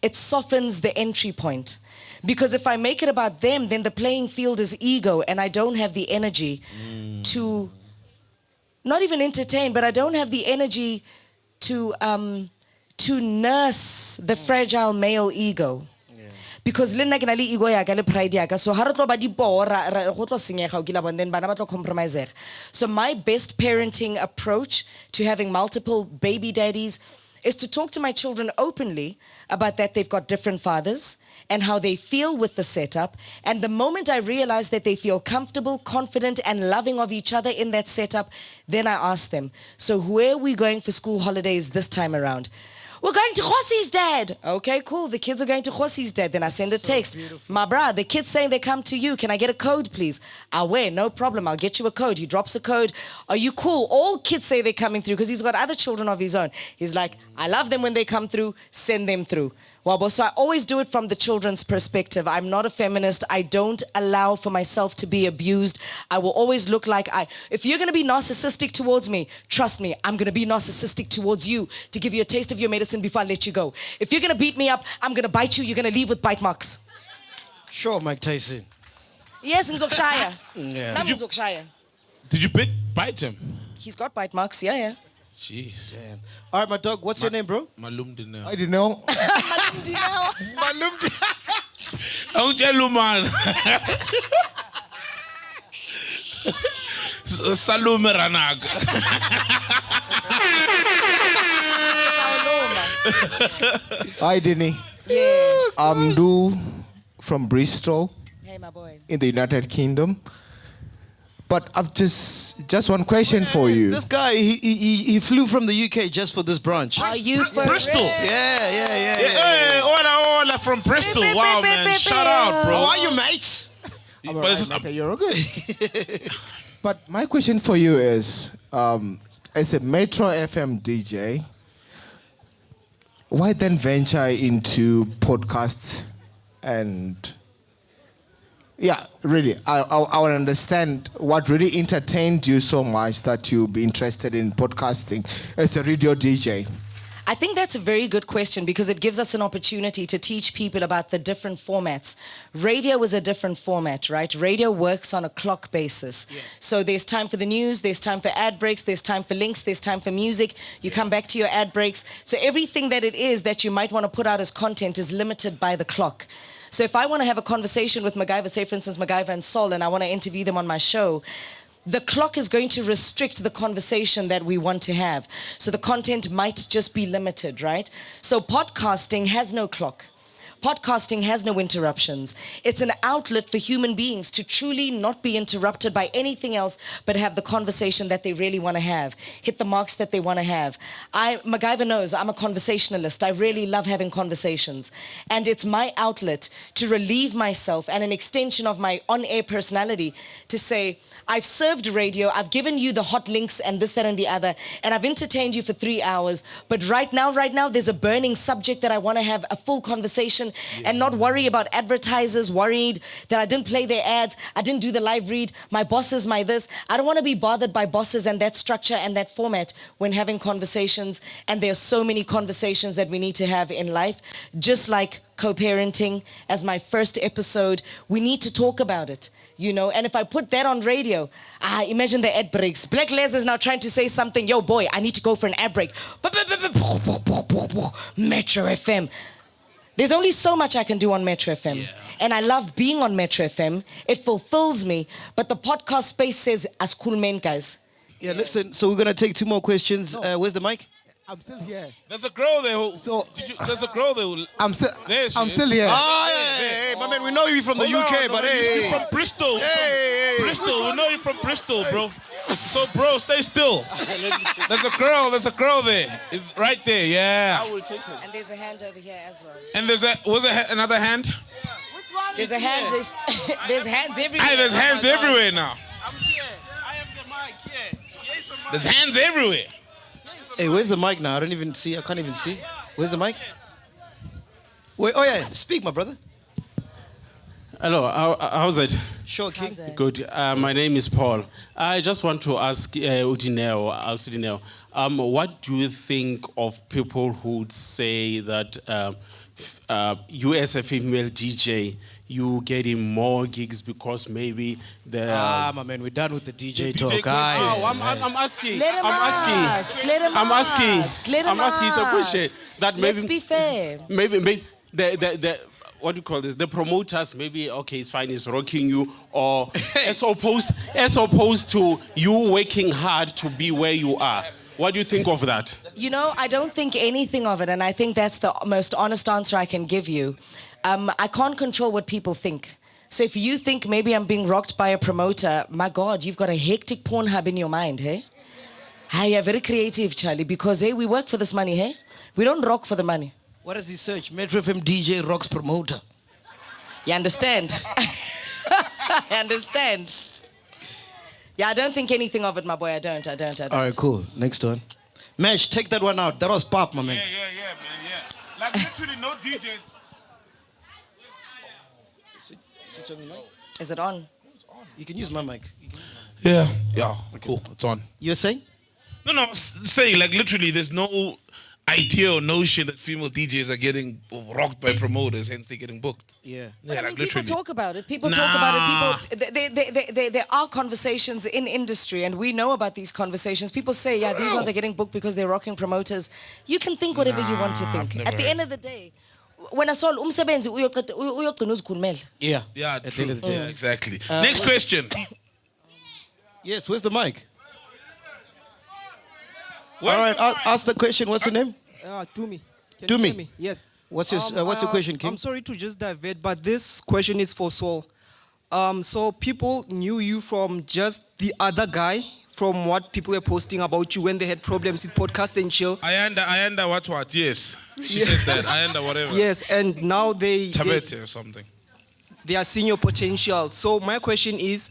it softens the entry point. Because if I make it about them, then the playing field is ego, and I don't have the energy to not even entertain, but I don't have the energy to nurse the fragile male ego. Because le nna ke na le ego ya ka le pride ya ka, so ha re tlo ba dipo go tlo senyega o kila then bana ba tlo compromise. So my best parenting approach to having multiple baby daddies is to talk to my children openly about that they've got different fathers and how they feel with the setup. And the moment I realize that they feel comfortable, confident, and loving of each other in that setup, then I ask them, so where are we going for school holidays this time around? We're going to Khossi's dad. Okay, cool. The kids are going to Khossi's dad. Then I send a text. My brah, the kids saying they come to you. Can I get a code, please? No problem. I'll get you a code. He drops a code. Are you cool? All kids say they're coming through because he's got other children of his own. He's like, I love them when they come through. Send them through. So I always do it from the children's perspective. I'm not a feminist. I don't allow for myself to be abused. I will always look like if you're going to be narcissistic towards me, trust me, I'm going to be narcissistic towards you to give you a taste of your medicine before I let you go. If you're going to beat me up, I'm going to bite you. You're going to leave with bite marks. Sure, Mike Tyson. Yes, Mzokshaya. Yeah. Did you bite him? He's got bite marks, yeah. Jeez. Damn. All right, my dog, what's your name, bro? Malum Dineo. I didn't know. Malum Uncle man. Salume Ranaka. Hi, Dinny. Yeah. I'm Lou from Bristol Hey, my boy. in the United Kingdom. But I've just one question for you. This guy, he flew from the UK just for this brunch. Are you for Bristol. real? Yeah. Hey, hola from Bristol. Wow, man. Shout out, bro. How are you, mates? But it's just, You're good. But my question for you is, as a Metro FM DJ, why then venture into podcasts and... Yeah, really. I want to understand what really entertained you so much that you'd be interested in podcasting as a radio DJ. I think that's a very good question because it gives us an opportunity to teach people about the different formats. Radio is a different format, right? Radio works on a clock basis. Yeah. So there's time for the news, there's time for ad breaks, there's time for links, there's time for music. You come back to your ad breaks. So everything that it is that you might want to put out as content is limited by the clock. So if I want to have a conversation with MacGyver, say for instance MacGyver and Sol, and I want to interview them on my show, the clock is going to restrict the conversation that we want to have. So the content might just be limited, right? So podcasting has no clock. Podcasting has no interruptions. It's an outlet for human beings to truly not be interrupted by anything else but have the conversation that they really want to have, hit the marks that they want to have. MacGyver knows I'm a conversationalist. I really love having conversations. And it's my outlet to relieve myself and an extension of my on-air personality to say, I've served radio, I've given you the hot links and this, that, and the other, and I've entertained you for 3 hours. But right now, there's a burning subject that I want to have a full conversation and not worry about advertisers worried that I didn't play their ads, I didn't do the live read, my boss is my this. I don't want to be bothered by bosses and that structure and that format when having conversations. And there are so many conversations that we need to have in life, just like co-parenting as my first episode. We need to talk about it. You know, and if I put that on radio, imagine the ad breaks. BlackLez is now trying to say something. Yo, boy, I need to go for an ad break. Metro FM. There's only so much I can do on Metro FM. Yeah. And I love being on Metro FM. It fulfills me. But the podcast space says, as cool men, guys. Yeah, listen, so we're going to take 2 more questions. Where's the mic? I'm still here. There's a girl there who... there's a girl there who... I'm still here. Hey, my man, we know you from the UK, but hey. You're from Bristol. Hey. Bristol, we know you from Bristol, bro. So, bro, stay still. There's a girl there. It's right there, yeah. I will take her. And there's a hand over here as well. And there's another hand? Yeah. Which one? There's a hand, there's hands everywhere. Hey, there's hands everywhere now. I'm here. I have the mic, yeah. There's hands everywhere. Hey, where's the mic now? I don't even see. I can't even see. Where's the mic? Wait, oh yeah, speak, my brother. Hello, how's it? Sure, King. Good. My name is Paul. I just want to ask Dineo, what do you think of people who say that you as a female DJ, you getting more gigs because maybe the... my man, we're done with the DJ DJ talk, guys. No, I'm asking. Let him ask. Let him I'm asking. ask. Let him I'm asking. It's a ask. question that maybe... Let's be fair. Maybe the what do you call this? The promoters, maybe, okay, it's fine, it's rocking you, or as opposed to you working hard to be where you are. What do you think of that? You know, I don't think anything of it, and I think that's the most honest answer I can give you. I can't control what people think. So if you think maybe I'm being rocked by a promoter, my God, you've got a hectic porn hub in your mind, hey? Hey, you're very creative, Charlie, because, hey, we work for this money, hey? We don't rock for the money. What does he search? Metro FM DJ rocks promoter. You understand? I understand. Yeah, I don't think anything of it, my boy. I don't. All right, cool. Next one. Mesh, take that one out. That was pop, my man. Yeah, man, yeah. Like literally no DJs. Is it on? You can use my mic. Yeah, cool. It's on. You're saying? No, I'm saying like literally there's no idea or notion that female DJs are getting rocked by promoters, hence they're getting booked. Yeah. But I mean, like people literally. talk about it. People talk about it. People, there are conversations in industry, and we know about these conversations. People say, yeah, these ones are getting booked because they're rocking promoters. You can think whatever you want to think. At the end of the day, when I saw umsebenzi uyogcina uzikhulumela. Yeah. Yeah, At the true. end of the day. Yeah, exactly. Next question. Yes, where's the mic? Where's All right, the mic? ask the question. What's your name? Tumi. Can Tumi. you hear me? Yes. What's your question, King? I'm sorry to just divert, but this question is for Saul. So people knew you from just the other guy, from what people were posting about you when they had problems with Podcast and Chill. I under what? Yes. She said that. I under whatever. Yes, and now they Tabete or something. they are seeing your potential. So my question is,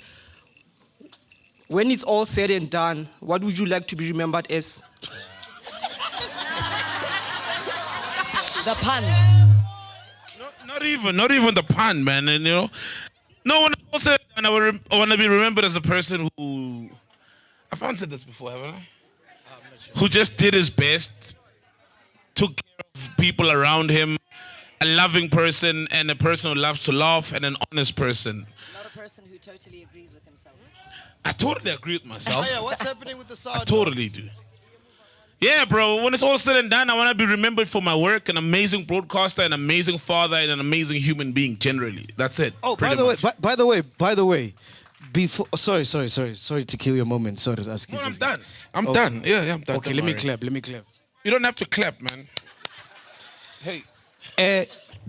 when it's all said and done, what would you like to be remembered as? The pun. Not even the pun, man. And, you know, no one else said, and I want to be remembered as a person who, I've answered this before, haven't I? Not sure. Who just did his best, took care of people around him, a loving person, and a person who loves to laugh, and an honest person. Not a person who totally agrees with himself. I totally agree with myself. Oh, yeah, what's happening with the sound? I totally do. Yeah, bro, when it's all said and done, I want to be remembered for my work, an amazing broadcaster, an amazing father, and an amazing human being, generally. That's it. Oh, by the way, before... Sorry to kill your moment. Sorry to ask you No, I'm something. done. I'm done. Yeah, I'm done. Okay, Don't let me worry. clap. You don't have to clap, man. Hey.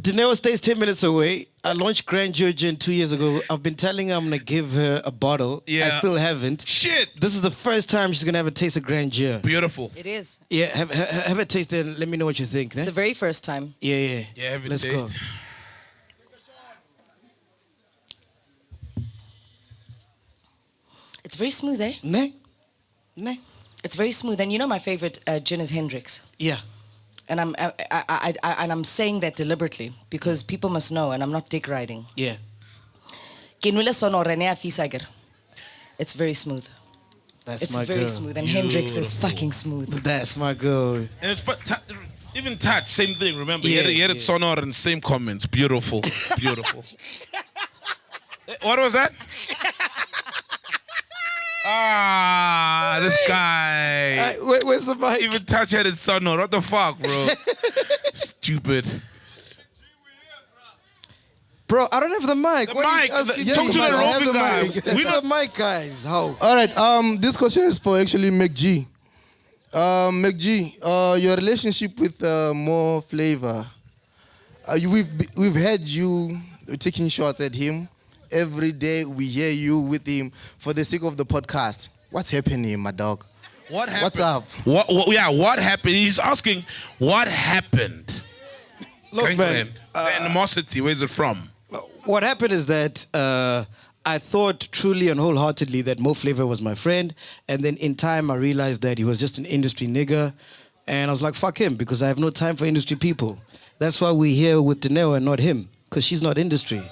Dineo stays 10 minutes away. I launched Granduer 2 years ago. I've been telling her I'm going to give her a bottle. Yeah. I still haven't. Shit. This is the first time she's going to have a taste of Granduer. Beautiful. It is. Yeah, have a taste and let me know what you think. It's the very first time. Yeah. Yeah, have a Let's taste. go. It's very smooth, eh? Ne? It's very smooth, and you know my favorite gin is Hendrix. Yeah. And I'm saying that deliberately because people must know, and I'm not dick riding. Yeah. It's very smooth. That's It's my very girl. smooth, and Hendrix is fucking smooth. That's my girl. And it's even touch, same thing. Remember, Yeah, he had it sonor and same comments. Beautiful. Beautiful. What was that? This guy. Where's the mic? Even touch had it sonor. What the fuck, bro? Stupid. Bro, I don't have the mic. The What are you mic. asking Talk me to the about? I have roving guy. mic. We To don't- the mic, guys. How? All right. This question is for actually MacG. MacG, your relationship with More Flavor. We've had you taking shots at him. Every day we hear you with him for the sake of the podcast. What's happening, my dog? What happened? What's up? What happened? He's asking, what happened? Look, man. The animosity, where's it from? What happened is that I thought truly and wholeheartedly that Mo Flava was my friend. And then in time, I realized that he was just an industry nigger. And I was like, fuck him, because I have no time for industry people. That's why we're here with Dineo and not him, because she's not industry.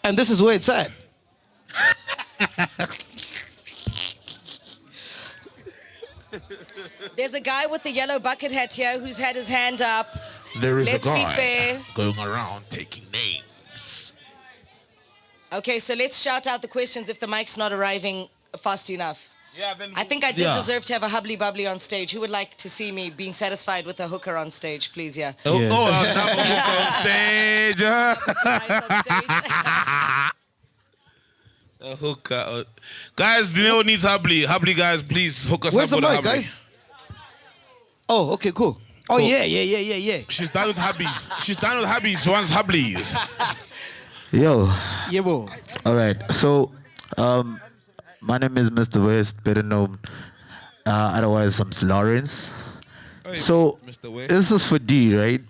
And this is where it's at. There's a guy with the yellow bucket hat here who's had his hand up. There is Let's a be guy fair. going around taking names. Okay, so let's shout out the questions if the mic's not arriving fast enough. Yeah, then I think I did deserve to have a hubbly bubbly on stage. Who would like to see me being satisfied with a hooker on stage, please? Yeah. Oh, I'll have a hook on stage. A hooker. Guys, Dineo needs hubbly. Hubbly, guys, please hook us Where's up the with a mic, hubbly. guys? Oh, okay, cool. Oh, Cool. yeah. She's done with hubbies. She's done with hubbies. She wants hubblies. Yo. Yeah, bro. All right. So, my name is Mr. West, better known otherwise I'm Lawrence. So, Mr. West. this is for D, right?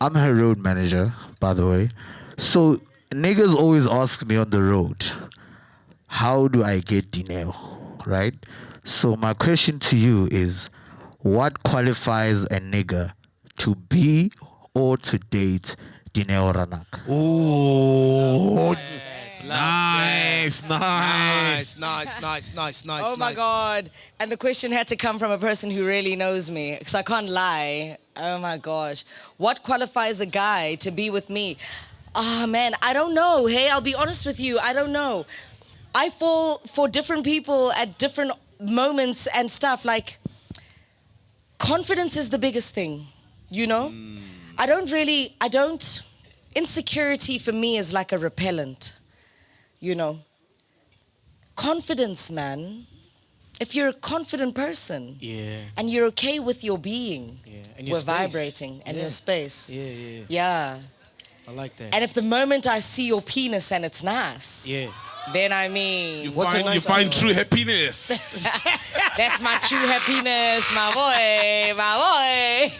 I'm her road manager, by the way. So, niggas always ask me on the road, how do I get Dineo, right? So, my question to you is, what qualifies a nigga to be or to date Dineo Ranaka? Oh, nice. Oh my God. And the question had to come from a person who really knows me, because I can't lie. Oh my gosh. What qualifies a guy to be with me? Ah, man, I don't know. Hey, I'll be honest with you. I don't know. I fall for different people at different moments and stuff. Like, confidence is the biggest thing, you know? Insecurity for me is like a repellent, you know? Confidence, man. If you're a confident person and you're okay with your being, and your we're space. vibrating, and your space. Yeah. I like that. And if the moment I see your penis and it's nice, then I mean... You find true happiness. That's my true happiness, my boy.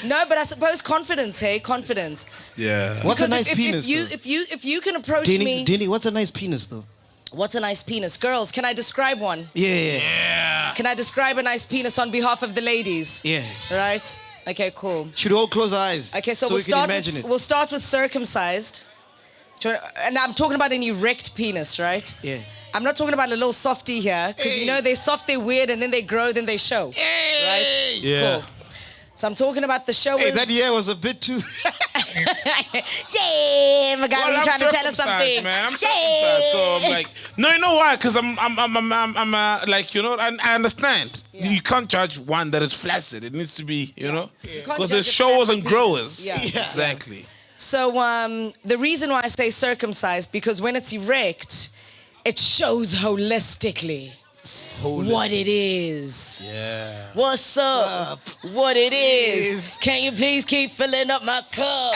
No, but I suppose confidence, hey? Confidence. Yeah. What's Because a nice penis, though? if you can approach me... Dini, what's a nice penis, though? What's a nice penis? Girls, can I describe one? Yeah. Can I describe a nice penis on behalf of the ladies? Yeah. Right? Okay, cool. Should we all close our eyes? Okay, so, we can imagine it. we'll start with circumcised. And I'm talking about an erect penis, right? Yeah. I'm not talking about a little softy here, because you know they're soft, they're weird, and then they grow, then they show. Right? Yeah. Cool. So I'm talking about the showers. Hey, that year was a bit too... Yeah, my guy, you trying to tell us something? Man, I'm circumcised, so I'm like, no, you know why? Because I'm like, you know, I understand. Yeah. You can't judge one that is flaccid. It needs to be, you know, can't because judge there's a showers flaccid and growers. penis. Yeah. Exactly. So the reason why I say circumcised, because when it's erect, it shows holistically what it is. Yeah. What's up? What it is. Can you please keep filling up my cup?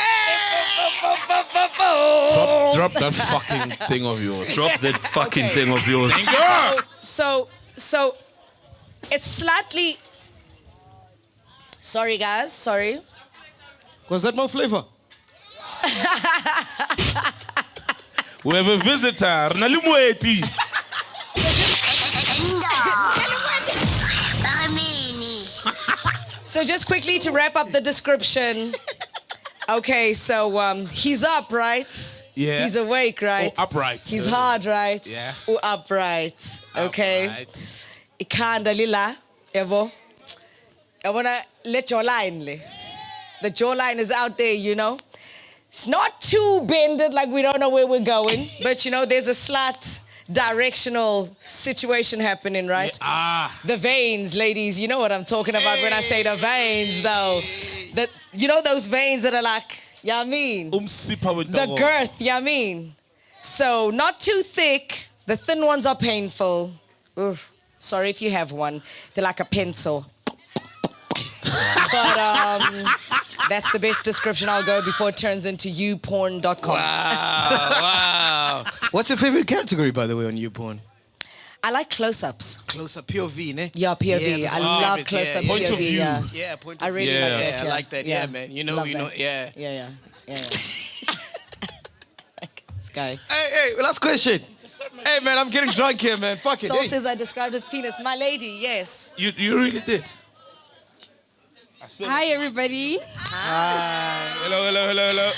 Drop that fucking thing of yours. Drop that fucking thing of yours. So it's slightly... Sorry, guys. Sorry. Was that more flavor? We have a visitor. Nalimueti. So just quickly to wrap up the description. Okay, so he's up, right? Yeah. He's awake, right? Oh, upright. He's hard, right? Yeah. Oh, upright. Okay. Ikhanda lila, yabo. I wanna let your line le. The jawline is out there, you know. It's not too bended, like we don't know where we're going, but you know, there's a slight directional situation happening, right? The veins, ladies, you know what I'm talking about when I say the veins, though. You know those veins that are like, yeah, I mean, the girth, yeah, I mean. So not too thick. The thin ones are painful. Oof. Sorry if you have one. They're like a pencil. But that's the best description I'll go before it turns into youporn.com. Wow. What's your favorite category, by the way, on YouPorn? I like close-ups. Close-up POV, ne? Yeah, POV. Yeah, I love close-up POV. Point of view. Yeah, point of I really view. like Yeah. that. I like that. Yeah, man. You know, Love you know, that. yeah. Yeah. This guy. Hey, last question. Hey, man, I'm getting drunk here, man. Fuck it. Soul Hey. says I described his penis. My lady, yes. You really did. Hi, everybody. Hello.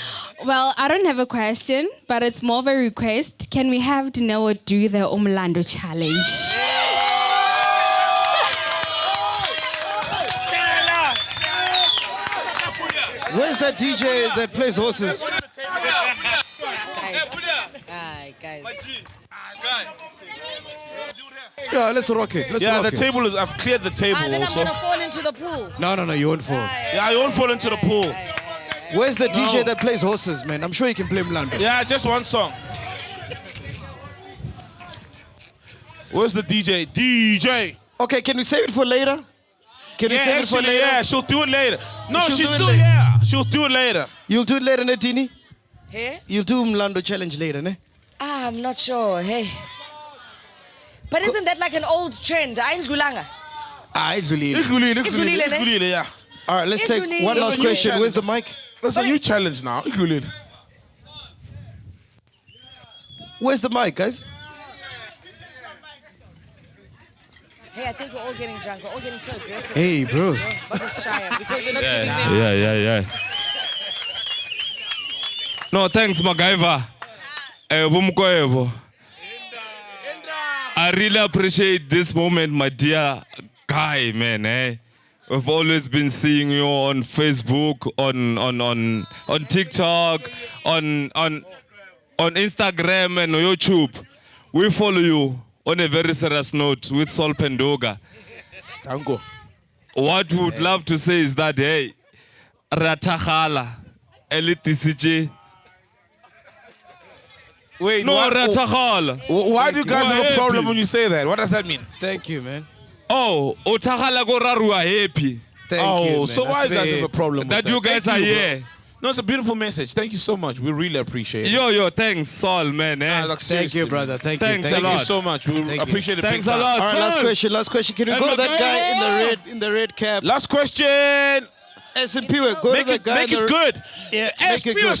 Well, I don't have a question, but it's more of a request. Can we have Dineo do the Umlando challenge? Where's that DJ that plays horses? Guys. Yeah, let's rock it. Let's Yeah, rock the it. table is. I've cleared the table. Then I'm also. gonna fall into the pool. No, you won't fall. Yeah, you won't fall into the pool. Where's the DJ that plays horses, man? I'm sure he can play Mlando. Yeah, just one song. Where's the DJ? DJ. Okay, can we save it for later? Can we save it for later? Yeah, she'll do it later. No, She'll she's do it still later. here. She'll do it later. You'll do it later, ne, Tini? Hey? You'll do Mlando challenge later, ne? I'm not sure. Hey. But isn't that like an old trend? Ayindlulanga. It's really. Idlulile, yeah. All right, let's take Idlulile. one last question. Where's the mic? That's a new challenge now. Idlulile. Where's the mic, guys? Hey, I think we're all getting drunk. We're all getting so aggressive. Hey, bro. What's this shy of? Because we're not giving them. Yeah. No, thanks, MacGyver. Bumkoevo. I really appreciate this moment, my dear guy, man. We've always been seeing you on Facebook, on TikTok, on Instagram and YouTube. We follow you on a very serious note with Sol Pendoga. Tango. What we would love to say is that, hey, Ratakhala, Elite CJ. Wait, no, Ratakhala. Why do you guys have a problem happy. when you say that? What does that mean? Thank you, man. Oh, Otakhala go rarua happy. Thank you, man. So why do you guys have a problem that with you guys Thank are you, bro. here? No, it's a beautiful message. Thank you so much. We really appreciate it. Yo, thanks, Sol, man. Like, Thank seriously, you, brother. man. Thank you. Thanks a Thank lot. you so much. We appreciate it. Thanks big a time. lot. All right, last question. Can we go to that guy in the red cap? Last question. S&P, go Make to the it, guy make in the it good. Yeah, Hey, make it good.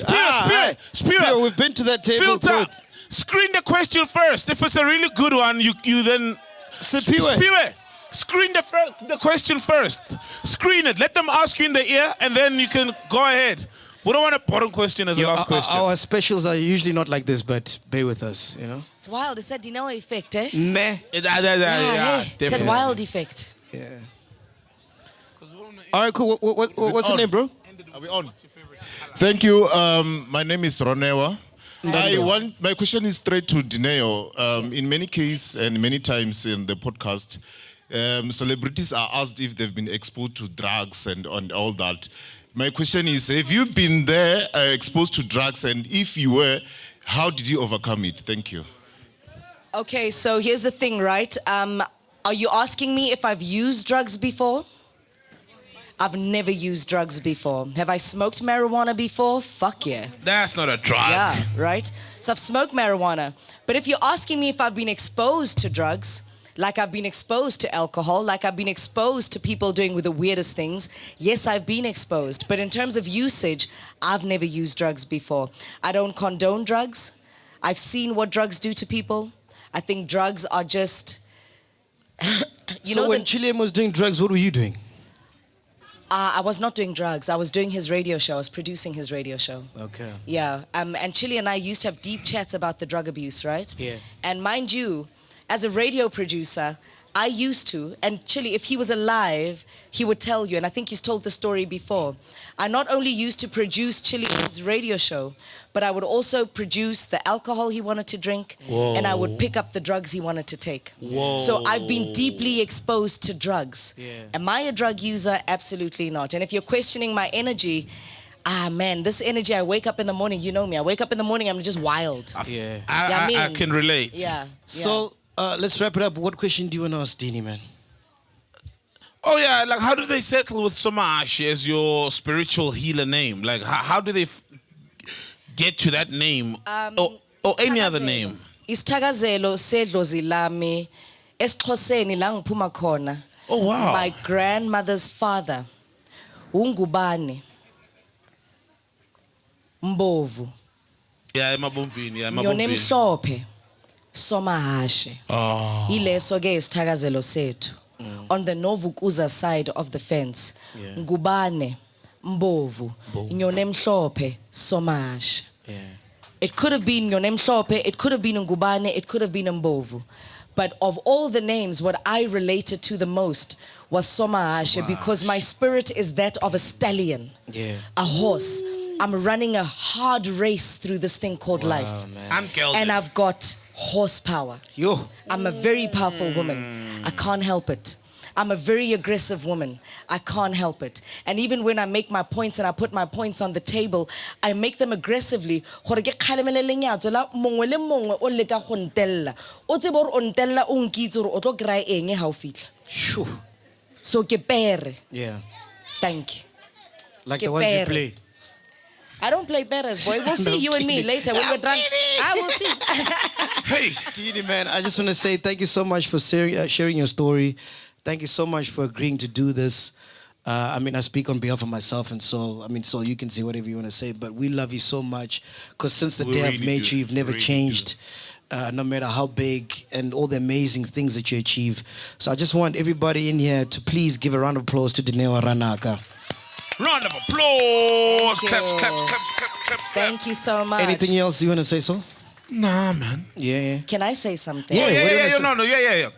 Spear. We've been to that table. Filter. Good. Screen the question first. If it's a really good one, you then Sipiwe. Screen the question first. Screen it. Let them ask you in the ear, and then you can go ahead. We don't want a bottom question as a last question. Our specials are usually not like this, but bear with us, you know. It's wild. It's that Dineo effect, eh? Meh. It's that definitely. wild effect. Yeah. All right, cool. What's your name, bro? Are we on? Thank you. My name is Ronewa. My question is straight to Dineo. In many cases and many times in the podcast, celebrities are asked if they've been exposed to drugs and all that. My question is, have you been there exposed to drugs? And if you were, how did you overcome it? Thank you. Okay, so here's the thing, right? Are you asking me if I've used drugs before? I've never used drugs before. Have I smoked marijuana before? Fuck yeah. That's not a drug. Yeah, right? So I've smoked marijuana. But if you're asking me if I've been exposed to drugs, like I've been exposed to alcohol, like I've been exposed to people doing the weirdest things, yes, I've been exposed. But in terms of usage, I've never used drugs before. I don't condone drugs. I've seen what drugs do to people. I think drugs are just... So when Chilean was doing drugs, what were you doing? I was not doing drugs. I was doing his radio show. I was producing his radio show. Okay. Yeah. And Chili and I used to have deep chats about the drug abuse, right? Yeah. And mind you, as a radio producer, I used to, and Chili, if he was alive, he would tell you, and I think he's told the story before. I not only used to produce Chili's radio show, but I would also produce the alcohol he wanted to drink, and I would pick up the drugs he wanted to take. Whoa. So I've been deeply exposed to drugs. Yeah. Am I a drug user? Absolutely not. And if you're questioning my energy, man, this energy, I wake up in the morning, you know me, I wake up in the morning, I'm just wild. Yeah. I can relate. Yeah. So let's wrap it up. What question do you want to ask Dini, man? Oh yeah, like how do they settle with Somash as your spiritual healer name? Like how do they get to that name or any other name? Isthakazelo sedlozi lami Esixhoseni la ngiphuma khona. Oh wow. My grandmother's father. Ungubane. Mbovu. Yeah, emabomvini, yeah, Nyone emabomvini. mhlophe. Somahashe. Oh. Ileso ke isithakazelo sethu. On the Novukuza side of the fence. Ngubane, Mbovu, Nyone mhlophe, Somahashe. It could have been Nyone mhlophe, it could have been Ngubane, it could have been Mbovu. But of all the names, what I related to the most was Somahashe because my spirit is that of a stallion, a horse. I'm running a hard race through this thing called life. I'm gelded. And I've got horsepower. I'm a very powerful woman. I can't help it. I'm a very aggressive woman. I can't help it. And even when I make my points and I put my points on the table, I make them aggressively. So ke pere. Yeah. Thank you. Like the ones you play. I don't play betters, boy. We'll see you and me later when we're drunk. I will see. Hey, Dini, man, I just want to say thank you so much for sharing your story. Thank you so much for agreeing to do this. I mean, I speak on behalf of myself and Sol. I mean, Sol, you can say whatever you want to say, but we love you so much because since the day I've met you, you've never changed, no matter how big and all the amazing things that you achieve. So I just want everybody in here to please give a round of applause to Dineo Ranaka. Round of applause. Thank Clap, you. clap, clap, clap, clap. Thank you so much. Anything else you want to say, Sol? Nah, man. Yeah. Can I say something? Yeah.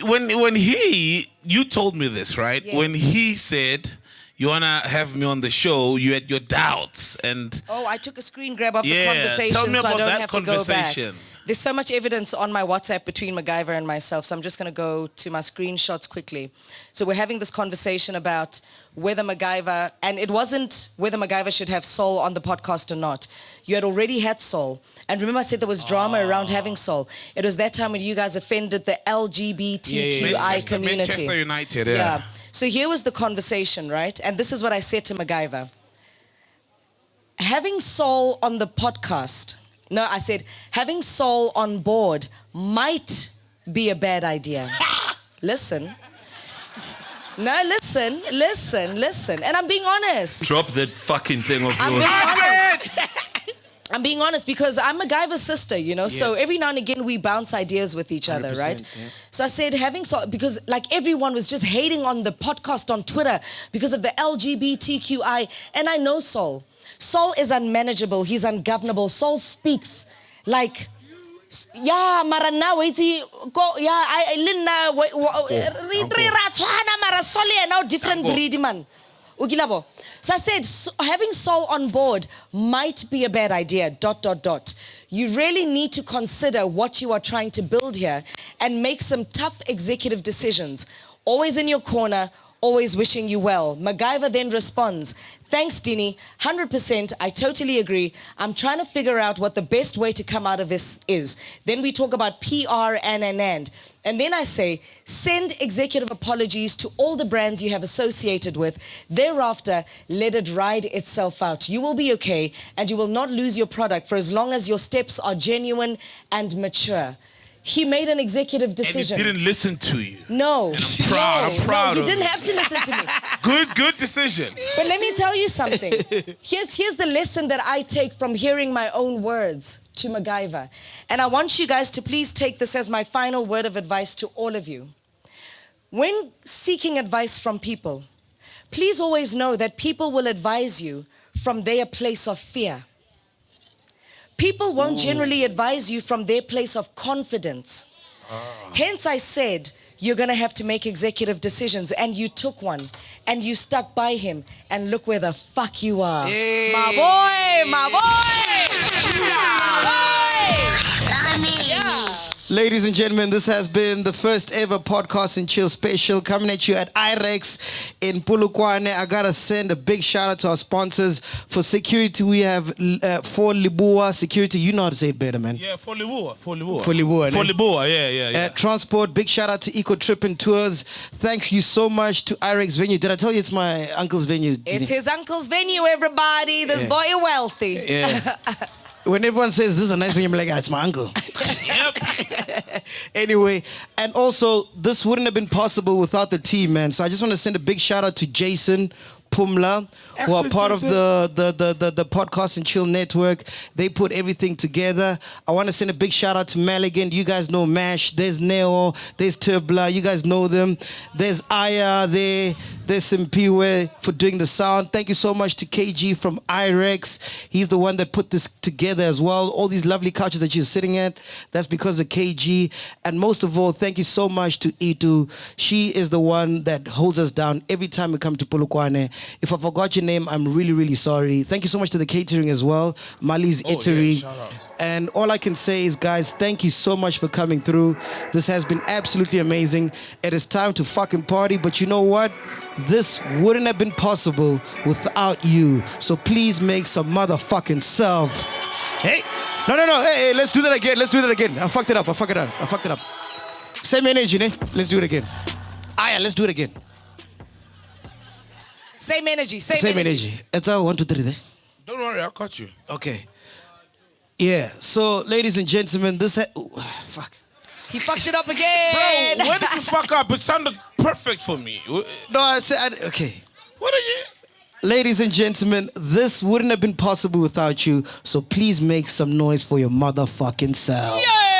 When you told me this, right? Yes. When he said you wanna have me on the show, you had your doubts and. Oh, I took a screen grab of the Yeah, conversation tell me so I about don't that have to go back. conversation. There's so much evidence on my WhatsApp between MacGyver and myself, so I'm just going to go to my screenshots quickly. So we're having this conversation about whether MacGyver, and it wasn't whether MacGyver should have Soul on the podcast or not. You had already had Soul. And remember I said there was drama around having Soul. It was that time when you guys offended the LGBTQI community. Manchester United, yeah. So here was the conversation, right? And this is what I said to MacGyver. Having Soul on the podcast, no, I said, having Soul on board might be a bad idea. Listen. No, listen. And I'm being honest. Drop that fucking thing of I'm yours. being honest. I'm being honest because I'm MacGyver's sister, you know, so every now and again we bounce ideas with each other, right? Yeah. So I said having Soul, because like everyone was just hating on the podcast on Twitter because of the LGBTQI, and I know Soul. Soul is unmanageable, he's ungovernable. Soul speaks like, yeah, mara na waiti go, yeah, I mara Soul now different breed man. Ukilabo. So I said, having Soul on board might be a bad idea, ... You really need to consider what you are trying to build here and make some tough executive decisions. Always in your corner, always wishing you well. MacGyver then responds, thanks, Dini, 100%, I totally agree. I'm trying to figure out what the best way to come out of this is. Then we talk about PR and. And then I say, send executive apologies to all the brands you have associated with. Thereafter, let it ride itself out. You will be okay, and you will not lose your product for as long as your steps are genuine and mature. He made an executive decision. And he didn't listen to you. No. And I'm proud you of didn't you. have to listen to me. Good decision. But let me tell you something. Here's the lesson that I take from hearing my own words to MacGyver. And I want you guys to please take this as my final word of advice to all of you. When seeking advice from people, please always know that people will advise you from their place of fear. People won't generally advise you from their place of confidence. Hence I said, you're going to have to make executive decisions, and you took one and you stuck by him, and look where the fuck you are. Hey. My boy. My boy. Ladies and gentlemen, this has been the first ever Podcast and Chill special coming at you at Irecks in Polokwane. I gotta send a big shout out to our sponsors. For security, we have for Libua Security. You know how to say it better, man. Yeah, for Libua. Yeah. Transport, big shout out to Eco Trip and Tours. Thank you so much to Irecks venue. Did I tell you it's my uncle's venue? It's his uncle's venue, everybody. This boy is wealthy. Yeah. When everyone says this is a nice venue, I'm like, it's my uncle. Yep. Anyway, and also, this wouldn't have been possible without the team, man. So I just want to send a big shout out to Jason, Pumla, who are part of the Podcast and Chill Network. They put everything together. I want to send a big shout out to Maligan. You guys know Mash. There's Neo. There's Turbla. You guys know them. There's Aya there. There's Simpiwe for doing the sound. Thank you so much to KG from Irecks. He's the one that put this together as well. All these lovely couches that you're sitting at, that's because of KG. And most of all, thank you so much to Itu. She is the one that holds us down every time we come to Polokwane. If I forgot your name, I'm really, really sorry. Thank you so much to the catering as well. Mali's Eatery. Yeah, shout out. And all I can say is, guys, thank you so much for coming through. This has been absolutely amazing. It is time to fucking party, but you know what? This wouldn't have been possible without you. So please make some motherfucking self. Hey, no. Hey, let's do that again. I fucked it up. Same energy, ne? Let's do it again. Yeah, let's do it again. Same energy. Same energy. It's our 1, 2, 3 there. Don't worry, I'll cut you. Okay. Yeah. So, ladies and gentlemen, fuck. He fucked it up again. Bro, where did you fuck up? It sounded perfect for me. No, I said, okay. What are you? Ladies and gentlemen, this wouldn't have been possible without you. So please make some noise for your motherfucking selves. Yeah!